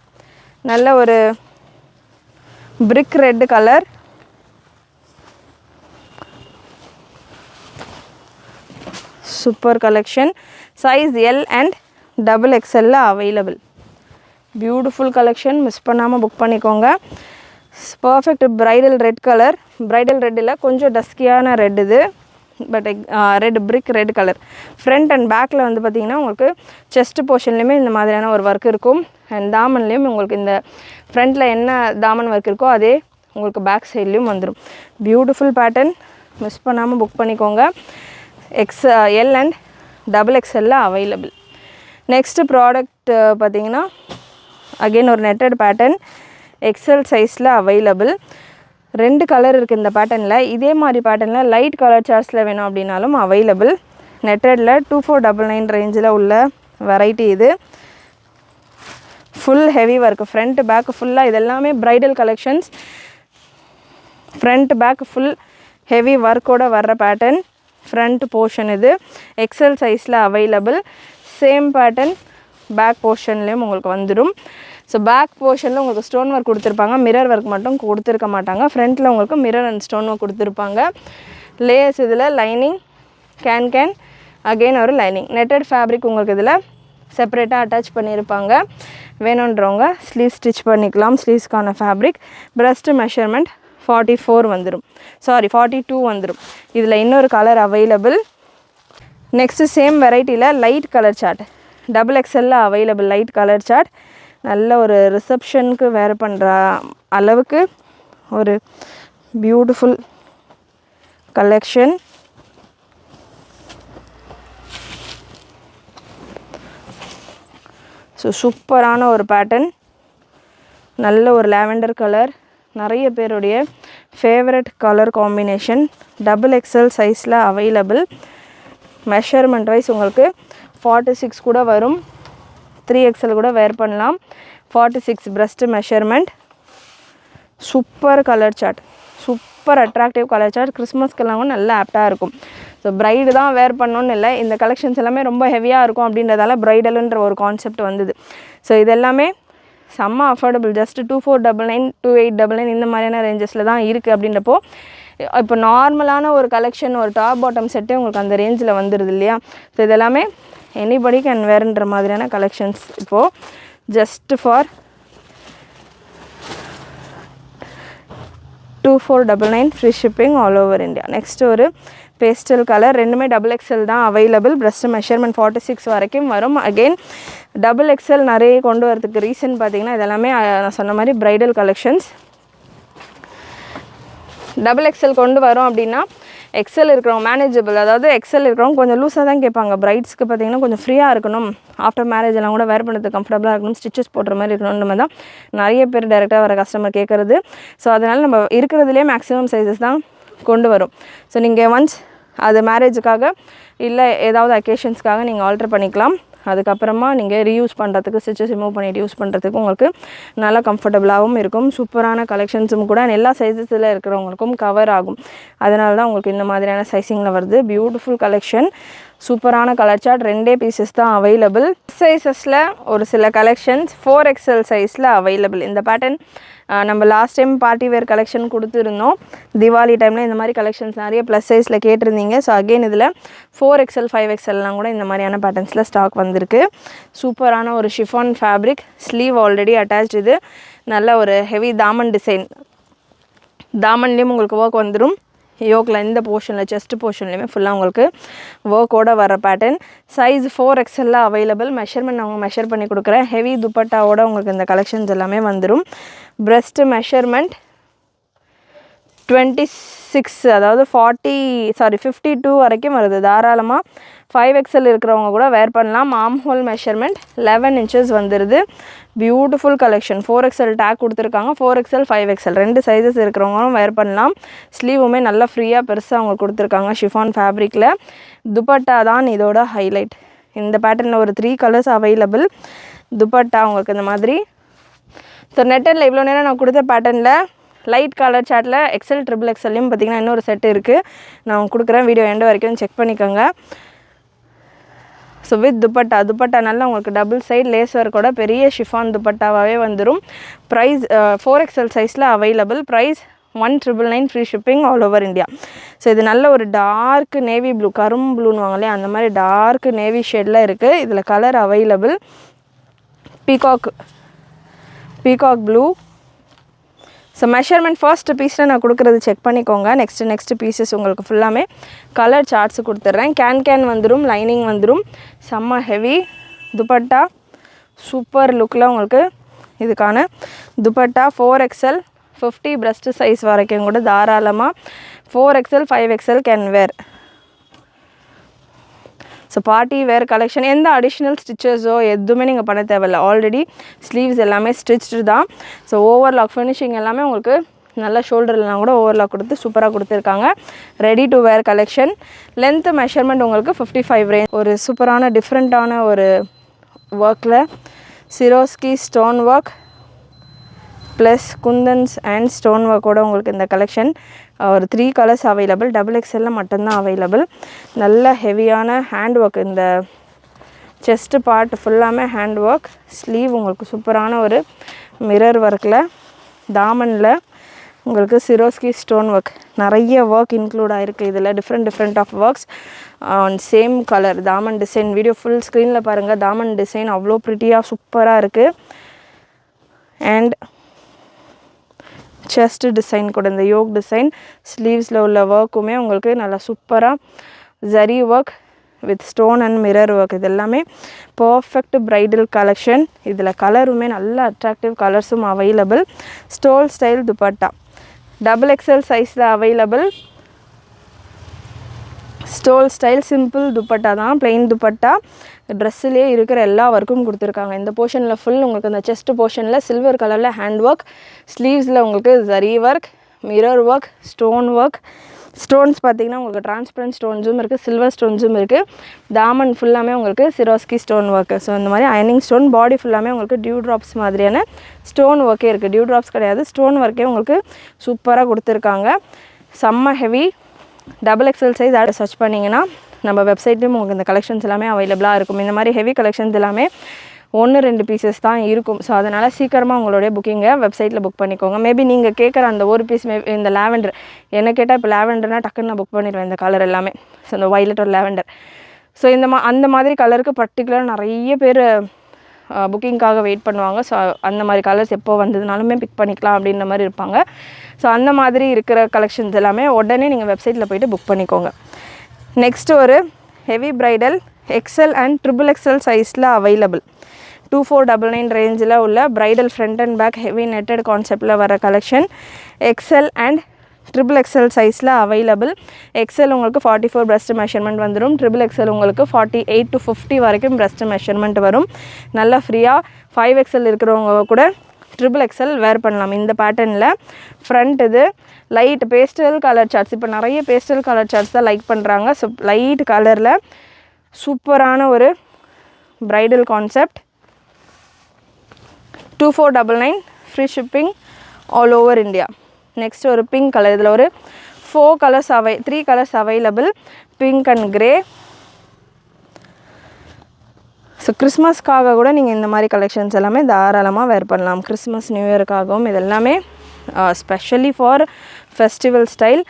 நல்ல ஒரு brick red colour. Super collection. Size L and double எக்ஸ்எல்ல அவைலபிள். Beautiful collection. மிஸ் பண்ணாமல் புக் பண்ணிக்கோங்க. Perfect bridal red colour. Bridal ரெட்டில் கொஞ்சம் டஸ்கியான ரெட் இது, but red brick red colour. Front and பேக்கில் வந்து பார்த்திங்கன்னா உங்களுக்கு செஸ்ட் போர்ஷன்லேயுமே இந்த மாதிரியான ஒரு ஒர்க் இருக்கும். அண்ட் தாமன்லேயும் உங்களுக்கு இந்த ஃப்ரண்ட்டில் என்ன தாமன் ஒர்க் இருக்கோ அதே உங்களுக்கு பேக் சைட்லேயும் வந்துடும். Beautiful pattern. மிஸ் பண்ணாமல் புக் பண்ணிக்கோங்க. எல் அண்ட் டபுள் எக்ஸ்எல்ல அவைலபிள். நெக்ஸ்ட்டு ப்ராடக்ட் பார்த்திங்கன்னா அகெயின் ஒரு நெட்டட் பேட்டர்ன். எக்ஸ்எல் சைஸில் அவைலபிள். 2 கலர் இருக்குது இந்த பேட்டர்னில். இதே மாதிரி பேட்டர்னில் லைட் கலர் சார்ட்ஸில் வேணும் அப்படின்னாலும் அவைலபிள். நெட்டடில் 2499 ரேஞ்சில் உள்ள வெரைட்டி இது. Full heavy work. Front back ஃபுல்லாக இதெல்லாமே bridal collections. Front back full heavy ஒர்க்கோட வர்ற பேட்டர்ன். ஃப்ரண்ட் போர்ஷன் இது. எக்ஸ்எல் சைஸில் அவைலபிள். சேம் பேட்டர்ன் பேக் போர்ஷன்லேயும் உங்களுக்கு வந்துடும். ஸோ பேக் போர்ஷனில் உங்களுக்கு ஸ்டோன் ஒர்க் கொடுத்துருப்பாங்க. மிரர் ஒர்க் மட்டும் கொடுத்துருக்க மாட்டாங்க. ஃப்ரண்ட்டில் உங்களுக்கு மிரர் அண்ட் ஸ்டோன் ஒர்க் கொடுத்துருப்பாங்க. லேயர்ஸ் இதில் லைனிங், கேன் அகெயின் ஒரு லைனிங். நெட்டட் ஃபேப்ரிக் உங்களுக்கு இதில் செப்பரேட்டாக அட்டாச் பண்ணியிருப்பாங்க. வேணுன்றவங்க ஸ்லீவ் ஸ்டிச் பண்ணிக்கலாம். ஸ்லீவ்ஸ்க்கான ஃபேப்ரிக். பிரஸ்ட் மெஷர்மெண்ட் 44 வந்துடும், 42 வந்துடும். இதில் இன்னொரு கலர் அவைலபிள். நெக்ஸ்ட்டு சேம் வெரைட்டியில் லைட் கலர் சார்ட் டபுள் எக்ஸ்எல்ல அவைலபிள். லைட் கலர் சார்ட் நல்ல ஒரு ரிசப்ஷனுக்கு வேர் பண்ணுற அளவுக்கு ஒரு பியூட்டிஃபுல் கலெக்ஷன். ஸோ சூப்பரான ஒரு பேட்டர்ன், நல்ல ஒரு லாவெண்டர் கலர், நிறைய பேருடைய ஃபேவரட் கலர் காம்பினேஷன். XXL சைஸில் அவைலபிள். மெஷர்மெண்ட் வைஸ் உங்களுக்கு 46 கூட வரும், 3XL கூட வேர் பண்ணலாம். 46 breast measurement. Super colour chart, super attractive colour chart. கிறிஸ்மஸ்க்கெல்லாம் கூட நல்லா ஆப்டாக இருக்கும். ஸோ ப்ரைடு தான் வேர் பண்ணணுன்னு இல்லை, இந்த கலெக்ஷன்ஸ் எல்லாமே ரொம்ப ஹெவியாக இருக்கும் அப்படின்றதால ப்ரைடலுன்ற ஒரு கான்செப்ட் வந்தது. ஸோ இது எல்லாமே செம்ம அஃபோர்டபுள், ஜஸ்ட் 2499 2899 இந்த மாதிரியான ரேஞ்சஸில் தான் இருக்குது. அப்படின்றப்போ இப்போ நார்மலான ஒரு கலெக்ஷன், ஒரு டாப் பாட்டம் செட்டே உங்களுக்கு அந்த ரேஞ்சில் வந்துடுது இல்லையா. ஸோ இதெல்லாமே எனிபடி கேன் வேர்ன்ற மாதிரியான கலெக்ஷன்ஸ் இப்போது just for 2499 free shipping all over India. Next ஒரு பேஸ்டல் கலர், ரெண்டுமே XXL தான் அவைலபிள். பிரஸ்ட் மெஷர்மெண்ட் 46 வரைக்கும் வரும். அகெயின் XXL நிறைய கொண்டு வரதுக்கு ரீசன் பார்த்தீங்கன்னா இதெல்லாமே நான் சொன்ன மாதிரி ப்ரைடல் கலெக்ஷன்ஸ். XXL கொண்டு வரோம் அப்படின்னா XL இருக்கிறவங்க மேனேஜபிள், அதாவது XL இருக்கிறவங்க கொஞ்சம் லூஸாக தான் கேட்பாங்க. ப்ரைட்ஸ்க்கு பார்த்தீங்கன்னா கொஞ்சம் ஃப்ரீயாக இருக்கணும், ஆஃப்டர் மேரேஜ் எல்லாம் கூட வேர் பண்ணுறதுக்கு கம்ஃபர்டபுளாக இருக்கணும், ஸ்டிச்சஸ் போடுற மாதிரி இருக்கணும்னு மாதிரி தான் நிறைய பேர் டேரெக்டாக வர கஸ்டமர் கேட்குறது. ஸோ அதனால் நம்ம இருக்கிறதுலே மேக்ஸிமம் சைஸஸ் தான் கொண்டு வரும். ஸோ நீங்கள் ஒன்ஸ் அது மேரேஜுக்காக இல்லை ஏதாவது அக்கேஷன்ஸ்க்காக நீங்கள் ஆல்டர் பண்ணிக்கலாம். அதுக்கப்புறமா நீங்கள் ரீயூஸ் பண்ணுறதுக்கு, ஸ்டிச்சஸ் ரிமூவ் பண்ணிவிட்டு யூஸ் பண்ணுறதுக்கு உங்களுக்கு நல்லா கம்ஃபர்டபுளாகவும் இருக்கும். சூப்பரான கலெக்ஷன்ஸும் கூட எல்லா சைஸஸில் இருக்கிறவங்களுக்கும் கவர் ஆகும். அதனால தான் உங்களுக்கு இந்த மாதிரியான சைஸிங்கில் வருது. பியூட்டிஃபுல் கலெக்ஷன், சூப்பரான கலர் சார்ட். 2 பீசஸ் தான் அவைலபிள். சைஸஸில் ஒரு சில கலெக்ஷன்ஸ் 4XL சைஸில் அவைலபிள். இந்த பேட்டர்ன் நம்ம last time party wear collection கொடுத்துருந்தோம். திவாலி டைமில் இந்த மாதிரி கலெக்ஷன்ஸ் நிறைய ப்ளஸ் சைஸில் கேட்டிருந்தீங்க. ஸோ அகெயின் இதில் 4XL 5XLலாம் கூட இந்த மாதிரியான பேட்டர்ன்ஸில் ஸ்டாக் வந்திருக்கு. சூப்பரான ஒரு chiffon fabric, sleeve already attach. இது நல்ல ஒரு ஹெவி தாமன் டிசைன், தாமன்லேயும் உங்களுக்கு ஒர்க் வந்துடும். யோக்கில் இந்த போர்ஷனில், செஸ்ட் போர்ஷன்லேயுமே ஃபுல்லாக உங்களுக்கு ஒர்க்கோட வர pattern. Size 4XL available. Measurement அவங்க மெஷர் பண்ணி கொடுக்குறேன். ஹெவி துப்பட்டாவோட உங்களுக்கு இந்த கலெக்ஷன்ஸ் எல்லாமே வந்துடும். பிரஸ்ட் மெஷர்மெண்ட் 26, அதாவது 52 வரைக்கும் வருது. தாராளமாக 5XL இருக்கிறவங்க கூட வேர் பண்ணலாம். ஆர்ம் ஹோல் மெஷர்மெண்ட் 11 inches வந்துடுது. Beautiful collection. 4XL டேக் கொடுத்துருக்காங்க. 4XL 5XL 2 சைஸஸ் இருக்கிறவங்களும் வேர் பண்ணலாம். ஸ்லீவுமே நல்லா ஃப்ரீயாக பெருசாக அவங்க கொடுத்துருக்காங்க ஷிஃபான் ஃபேப்ரிக்கில். துப்பட்டா தான் இதோட ஹைலைட். இந்த பேட்டர்னில் ஒரு 3 கலர்ஸ் அவைலபிள். துப்பட்டா உங்களுக்கு இந்த மாதிரி. ஸோ நெட்டனில் இவ்வளோ நேரம் நான் கொடுத்த பேட்டர்னில் லைட் கலர் சார்ட்டில் XL XXLலையும் பார்த்திங்கன்னா இன்னொரு செட் இருக்குது. நான் கொடுக்குறேன், வீடியோ எண்டு வரைக்கும் செக் பண்ணிக்கோங்க. ஸோ வித் துப்பட்டா நல்லா உங்களுக்கு டபுள் சைடு லேஸ் ஒர்க்கோட பெரிய ஷிஃபான் துப்பட்டாவே வந்துடும். ப்ரைஸ் 4XL சைஸில் available. Price 1999 free shipping all over India. So இது நல்ல ஒரு டார்க் நேவி ப்ளூ, கரும் ப்ளூன்னு வாங்களே அந்த மாதிரி டார்க் நேவி ஷேடில் இருக்குது. இதில் colour available. Peacock blue. So measurement first பீஸில் நான் கொடுக்குறது செக் பண்ணிக்கோங்க. நெக்ஸ்ட் பீசஸ் உங்களுக்கு ஃபுல்லாமே கலர் சார்ட்ஸ் கொடுத்துட்றேன். கேன் வந்துடும், லைனிங் வந்துடும். செம்ம ஹெவி துப்பட்டா, சூப்பர் லுக்கில் உங்களுக்கு இதுக்கான துப்பட்டா. 4XL 50 பிரஸ்ட் சைஸ் வரைக்கும் கூட தாராளமாக 4XL 5XL can wear. So party wear collection. எந்த அடிஷ்னல் ஸ்டிச்சஸோ எதுவுமே நீங்கள் பண்ண தேவையில்லை. ஆல்ரெடி ஸ்லீவ்ஸ் எல்லாமே ஸ்டிச்சு தான். ஸோ ஓவர்லாக் ஃபினிஷிங் எல்லாமே உங்களுக்கு நல்லா ஷோல்டர்லாம் கூட ஓவர்லாக் கொடுத்து சூப்பராக கொடுத்துருக்காங்க. Ready to wear collection. Length measurement உங்களுக்கு 55 ரேஞ்ச். ஒரு சூப்பரான டிஃப்ரெண்ட்டான ஒரு ஒர்க்கில் Swarovski stone work plus kundans and stone ஒர்க்கோட உங்களுக்கு இந்த கலெக்ஷன் ஒரு 3 கலர்ஸ் அவைலபிள். XXL மட்டும்தான் அவைலபிள். நல்ல ஹெவியான ஹேண்ட் ஒர்க். இந்த செஸ்ட் பார்ட் ஃபுல்லாமே ஹேண்ட் ஒர்க். ஸ்லீவ் உங்களுக்கு சூப்பரான ஒரு மிரர் ஒர்க்கில், தாமனில் உங்களுக்கு சிரோஸ்கி ஸ்டோன் ஒர்க் நிறைய ஒர்க் இன்க்ளூட் ஆகிருக்கு. இதில் different of works on same colour. தாமன் டிசைன் வீடியோ ஃபுல் ஸ்க்ரீனில் பாருங்கள். தாமன் டிசைன் அவ்வளோ ப்ரிட்டியாக சூப்பராக இருக்குது. அண்ட் செஸ்ட் டிசைன் கூட இந்த யோக் டிசைன், ஸ்லீவ்ஸில் உள்ள ஒர்க்குமே உங்களுக்கு நல்லா சூப்பராக zari work with stone and mirror work. இது எல்லாமே பர்ஃபெக்ட் ப்ரைடல் கலெக்ஷன். இதில் கலருமே நல்ல அட்ராக்டிவ் கலர்ஸும் available. Stole style dupatta XXL சைஸில் available. Stole style simple dupatta தான், பிளெயின் துப்பட்டா. ட்ரெஸ்ஸிலே இருக்கிற எல்லா ஒர்க்கும் கொடுத்துருக்காங்க. இந்த போர்ஷனில் ஃபுல் உங்களுக்கு இந்த செஸ்ட் போர்ஷனில் சில்வர் கலரில் ஹேண்ட் ஒர்க், ஸ்லீவ்ஸில் உங்களுக்கு zari work, mirror work, stone work. Stones பார்த்திங்கன்னா உங்களுக்கு டிரான்ஸ்பரண்ட் ஸ்டோன்ஸும் இருக்குது, சில்வர் ஸ்டோன்ஸும் இருக்குது. தாமன் ஃபுல்லாமே உங்களுக்கு சிரோஸ்கி ஸ்டோன் ஒர்க்கு. ஸோ இந்த மாதிரி அயனிங் ஸ்டோன், பாடி ஃபுல்லாமே உங்களுக்கு டியூ ட்ராப்ஸ் மாதிரியான ஸ்டோன் ஒர்க்கே இருக்குது. டியூ ட்ராப்ஸ் கிடையாது, ஸ்டோன் ஒர்க்கே உங்களுக்கு சூப்பராக கொடுத்துருக்காங்க. செம்ம heavy. Double XL size add search பண்ணிங்கன்னா நம்ம வெப்சைட்லேயும் உங்களுக்கு இந்த கலெக்ஷன்ஸ் எல்லாமே அவைலபிளாக இருக்கும். இந்த மாதிரி ஹெவி கலெக்ஷன்ஸ் எல்லாமே 1-2 பீசஸ் தான் இருக்கும். ஸோ அதனால் சீக்கிரமாக உங்களுடைய புக்கிங்கை வெப்சைட்டில் புக் பண்ணிக்கோங்க. மேபி நீங்கள் கேட்குற அந்த ஒரு பீஸ் இந்த லேவெண்டர் என்ன கேட்டால் இப்போ லேவெண்டர்னால் டக்குன்னு நான் புக் பண்ணிடுவேன் இந்த கலர் எல்லாமே. ஸோ இந்த வைலட் ஒரு லேவெண்டர். ஸோ அந்த மாதிரி கலருக்கு பர்டிகுலர் நிறைய பேர் புக்கிங்காக வெயிட் பண்ணுவாங்க. ஸோ அந்த மாதிரி கலர்ஸ் எப்போ வந்ததுனாலுமே பிக் பண்ணிக்கலாம் அப்படின்ற மாதிரி இருப்பாங்க. ஸோ அந்த மாதிரி இருக்கிற கலெக்ஷன்ஸ் எல்லாமே உடனே நீங்கள் வெப்சைட்டில் போய்ட்டு புக் பண்ணிக்கோங்க. நெக்ஸ்ட்டு ஒரு heavy bridal XL and XXXL சைஸில் அவைலபிள். 2499 ரேஞ்சில் உள்ள bridal front and back heavy netted கான்செப்டில் வர கலெக்ஷன் எக்ஸல் அண்ட் XXXL சைஸில் அவைலபிள். எக்ஸல் உங்களுக்கு 44 பிரஸ்ட் மெஷர்மெண்ட் வந்துடும். XXXL உங்களுக்கு 48 to 50 வரைக்கும் பிரஸ்ட் மெஷர்மெண்ட் வரும். நல்லா ஃப்ரீயாக 5XL இருக்கிறவங்க கூட XXXL வேர் பண்ணலாம். இந்த பேட்டர்னில் ஃப்ரண்ட் இது லைட் பேஸ்டல் கலர் சார்ட்ஸ். இப்போ நிறைய பேஸ்டல் கலர் சார்ட்ஸ் தான் லைக் பண்ணுறாங்க. ஸோ லைட் கலரில் சூப்பரான ஒரு bridal concept. 2499 free shipping all over India. Next ஒரு பிங்க் கலர். இதில் ஒரு 3 colours available, pink and grey. So கிறிஸ்மஸ்க்காக கூட நீங்கள் இந்த மாதிரி கலெக்ஷன்ஸ் எல்லாமே தாராளமாக வேர் பண்ணலாம். கிறிஸ்மஸ் நியூ இயருக்காகவும் இது எல்லாமே specially for festival style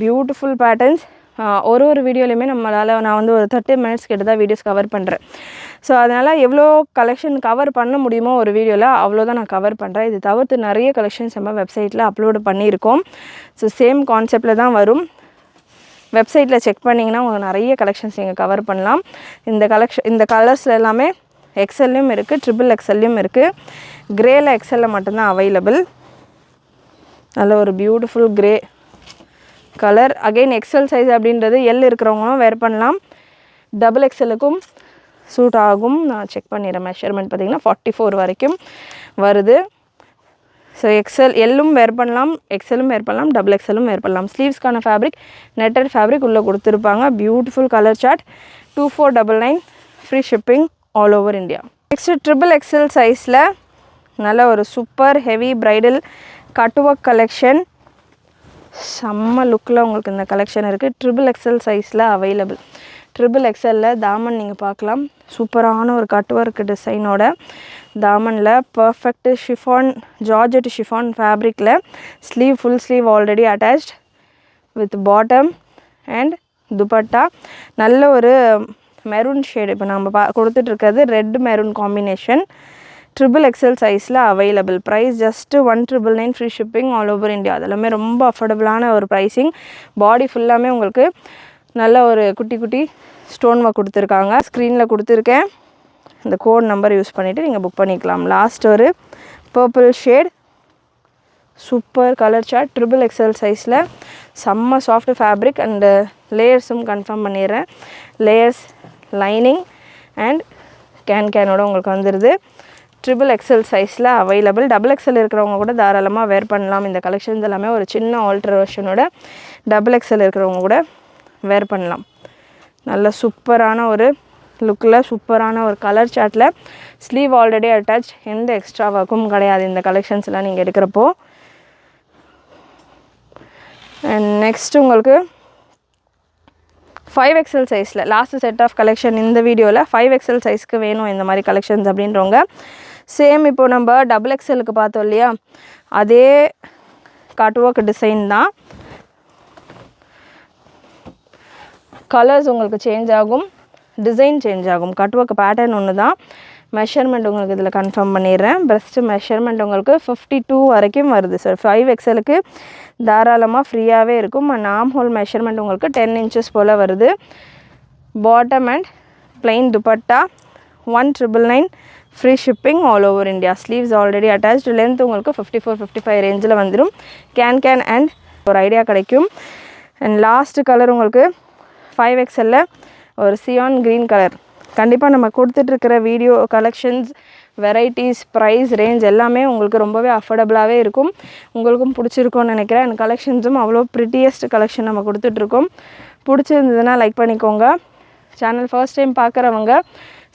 beautiful patterns. ஒரு வீடியோலையுமே நான் வந்து ஒரு 30 மினிட்ஸ் கிட்ட தான் வீடியோஸ் கவர் பண்ணுறேன். ஸோ அதனால் எவ்வளோ கலெக்ஷன் கவர் பண்ண முடியுமோ ஒரு வீடியோவில் அவ்வளோதான் நான் கவர் பண்ணுறேன். இது தவிர்த்து நிறைய கலெக்ஷன்ஸ் நம்ம வெப்சைட்டில் அப்லோடு பண்ணியிருக்கோம். ஸோ சேம் கான்செப்டில் தான் வரும். வெப்சைட்டில் செக் பண்ணிங்கன்னா உங்களுக்கு நிறைய கலெக்ஷன்ஸ் நீங்கள் கவர் பண்ணலாம். இந்த கலர்ஸ் எல்லாமே எக்ஸல்லையும் இருக்குது, XXXLலையும் இருக்குது. கிரேயில் எக்ஸலில் மட்டும்தான் அவைலபிள். நல்ல ஒரு beautiful grey colour. Again XL size அப்படின்றது எல் இருக்கிறவங்களும் வேர் பண்ணலாம். XXXLக்கும் சூட் ஆகும். நான் செக் பண்ணிடுறேன். மெஷர்மெண்ட் பார்த்திங்கன்னா 44 வரைக்கும் வருது. ஸோ எல்லும் வேர் பண்ணலாம், எக்ஸலும் வேர் பண்ணலாம், XXXLம் வேர் பண்ணலாம். ஸ்லீவ்ஸ்க்கான ஃபேப்ரிக் நெட்டட் ஃபேப்ரிக் உள்ளே கொடுத்துருப்பாங்க. Beautiful colour chart. 2499 free shipping all over India. Next XXXL சைஸில் நல்ல ஒரு super heavy bridal cut work collection. செம்ம லுக்கில் உங்களுக்கு இந்த கலெக்ஷன் இருக்குது. XXXL சைஸில் அவைலபிள். XXXLல் தாமன் நீங்கள் பார்க்கலாம். சூப்பரான ஒரு கட் ஒர்க் டிசைனோட தாமனில் பர்ஃபெக்ட் ஷிஃபான் ஜார்ஜெட் ஷிஃபான் ஃபேப்ரிக்கில் full sleeve already attached with bottom and dupatta. நல்ல ஒரு மெரூன் ஷேடு. இப்போ நம்ம கொடுத்துட்ருக்கிறது ரெட் மெரூன் காம்பினேஷன். XXXL சைஸில் available. Price just 1999 free shipping all over India. அதெல்லாமே ரொம்ப அஃபோர்டபுளான ஒரு ப்ரைஸிங். பாடி ஃபுல்லாமே உங்களுக்கு நல்ல ஒரு குட்டி ஸ்டோன் ஒர்க் கொடுத்துருக்காங்க. ஸ்க்ரீனில் கொடுத்துருக்கேன். இந்த கோட் நம்பர் யூஸ் பண்ணிவிட்டு நீங்கள் புக் பண்ணிக்கலாம். லாஸ்ட் ஒரு purple shade super colour chart. XXXL சைஸில் செம்ம சாஃப்ட் ஃபேப்ரிக் அண்டு லேயர்ஸும் கன்ஃபார்ம் பண்ணிடுறேன். லேயர்ஸ், லைனிங் அண்ட் கேனோட உங்களுக்கு வந்துடுது. XXXL சைஸில் அவைலபிள். XXXL இருக்கிறவங்க கூட தாராளமாக வேர் பண்ணலாம். இந்த கலெக்ஷன்ஸ் எல்லாமே ஒரு சின்ன ஆல்டர் வெர்ஷனோட XXXL இருக்கிறவங்க கூட வேர் பண்ணலாம். நல்ல சூப்பரான ஒரு லுக்கில் சூப்பரான ஒரு கலர் சார்ட்டில் ஸ்லீவ் ஆல்ரெடி அட்டாச். எந்த எக்ஸ்ட்ரா ஒர்க்கும் கிடையாது இந்த கலெக்ஷன்ஸ்லாம் நீங்கள் எடுக்கிறப்போ. அண்ட் நெக்ஸ்ட் உங்களுக்கு 5XL சைஸில் லாஸ்ட் செட் ஆஃப் கலெக்ஷன் இந்த வீடியோவில் 5XL சைஸ்க்கு வேணும் இந்த மாதிரி கலெக்ஷன்ஸ் அப்படின்றவங்க சேம் இப்போ நம்ம XXXLக்கு பார்த்தோம் இல்லையா, அதே கட் ஒர்க் டிசைன் தான். கலர்ஸ் உங்களுக்கு சேஞ்ச் ஆகும், டிசைன் சேஞ்ச் ஆகும். கட் ஒர்க் பேட்டர்ன் ஒன்று தான். மெஷர்மெண்ட் உங்களுக்கு இதில் கன்ஃபார்ம் பண்ணிடுறேன். பிரஸ்ட் மெஷர்மெண்ட் உங்களுக்கு 52 வரைக்கும் வருது சார். 5XLக்கு தாராளமாக ஃப்ரீயாகவே இருக்கும். அண்ட் ஆர்ம் ஹோல் மெஷர்மெண்ட் உங்களுக்கு 10 inches போல் வருது. Bottom and plain dupatta 1999 free shipping all over India. Sleeves already attached. Length உங்களுக்கு 54-55 ரேஞ்சில் வந்துடும். கேன் அண்ட் ஒரு ஐடியா கிடைக்கும். அண்ட் லாஸ்ட் கலர் உங்களுக்கு 5XL ஒரு சியான் க்ரீன் கலர். கண்டிப்பாக நம்ம கொடுத்துட்ருக்கிற video collections, varieties, price range எல்லாமே உங்களுக்கு ரொம்பவே அஃபோர்டபுளாகவே இருக்கும். உங்களுக்கும் பிடிச்சிருக்கும்னு நினைக்கிறேன். அண்ட் கலெக்ஷன்ஸும் அவ்வளோ ப்ரிட்டியஸ்ட் கலெக்ஷன் நம்ம கொடுத்துட்ருக்கோம். பிடிச்சிருந்ததுன்னா லைக் பண்ணிக்கோங்க. சேனல் ஃபர்ஸ்ட் டைம் பார்க்குறவங்க,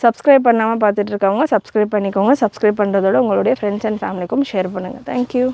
சப்ஸ்கிரைப் பண்ணாமல் பார்த்துட்ருக்கவங்க சப்ஸ்கிரைப் பண்ணிக்கோங்க. சப்ஸ்கிரைப் பண்ணுறதோட உங்களுடைய ஃப்ரெண்ட்ஸ் அண்ட் ஃபேமிலிக்கும் ஷேர் பண்ணுங்கள். தேங்க்யூ.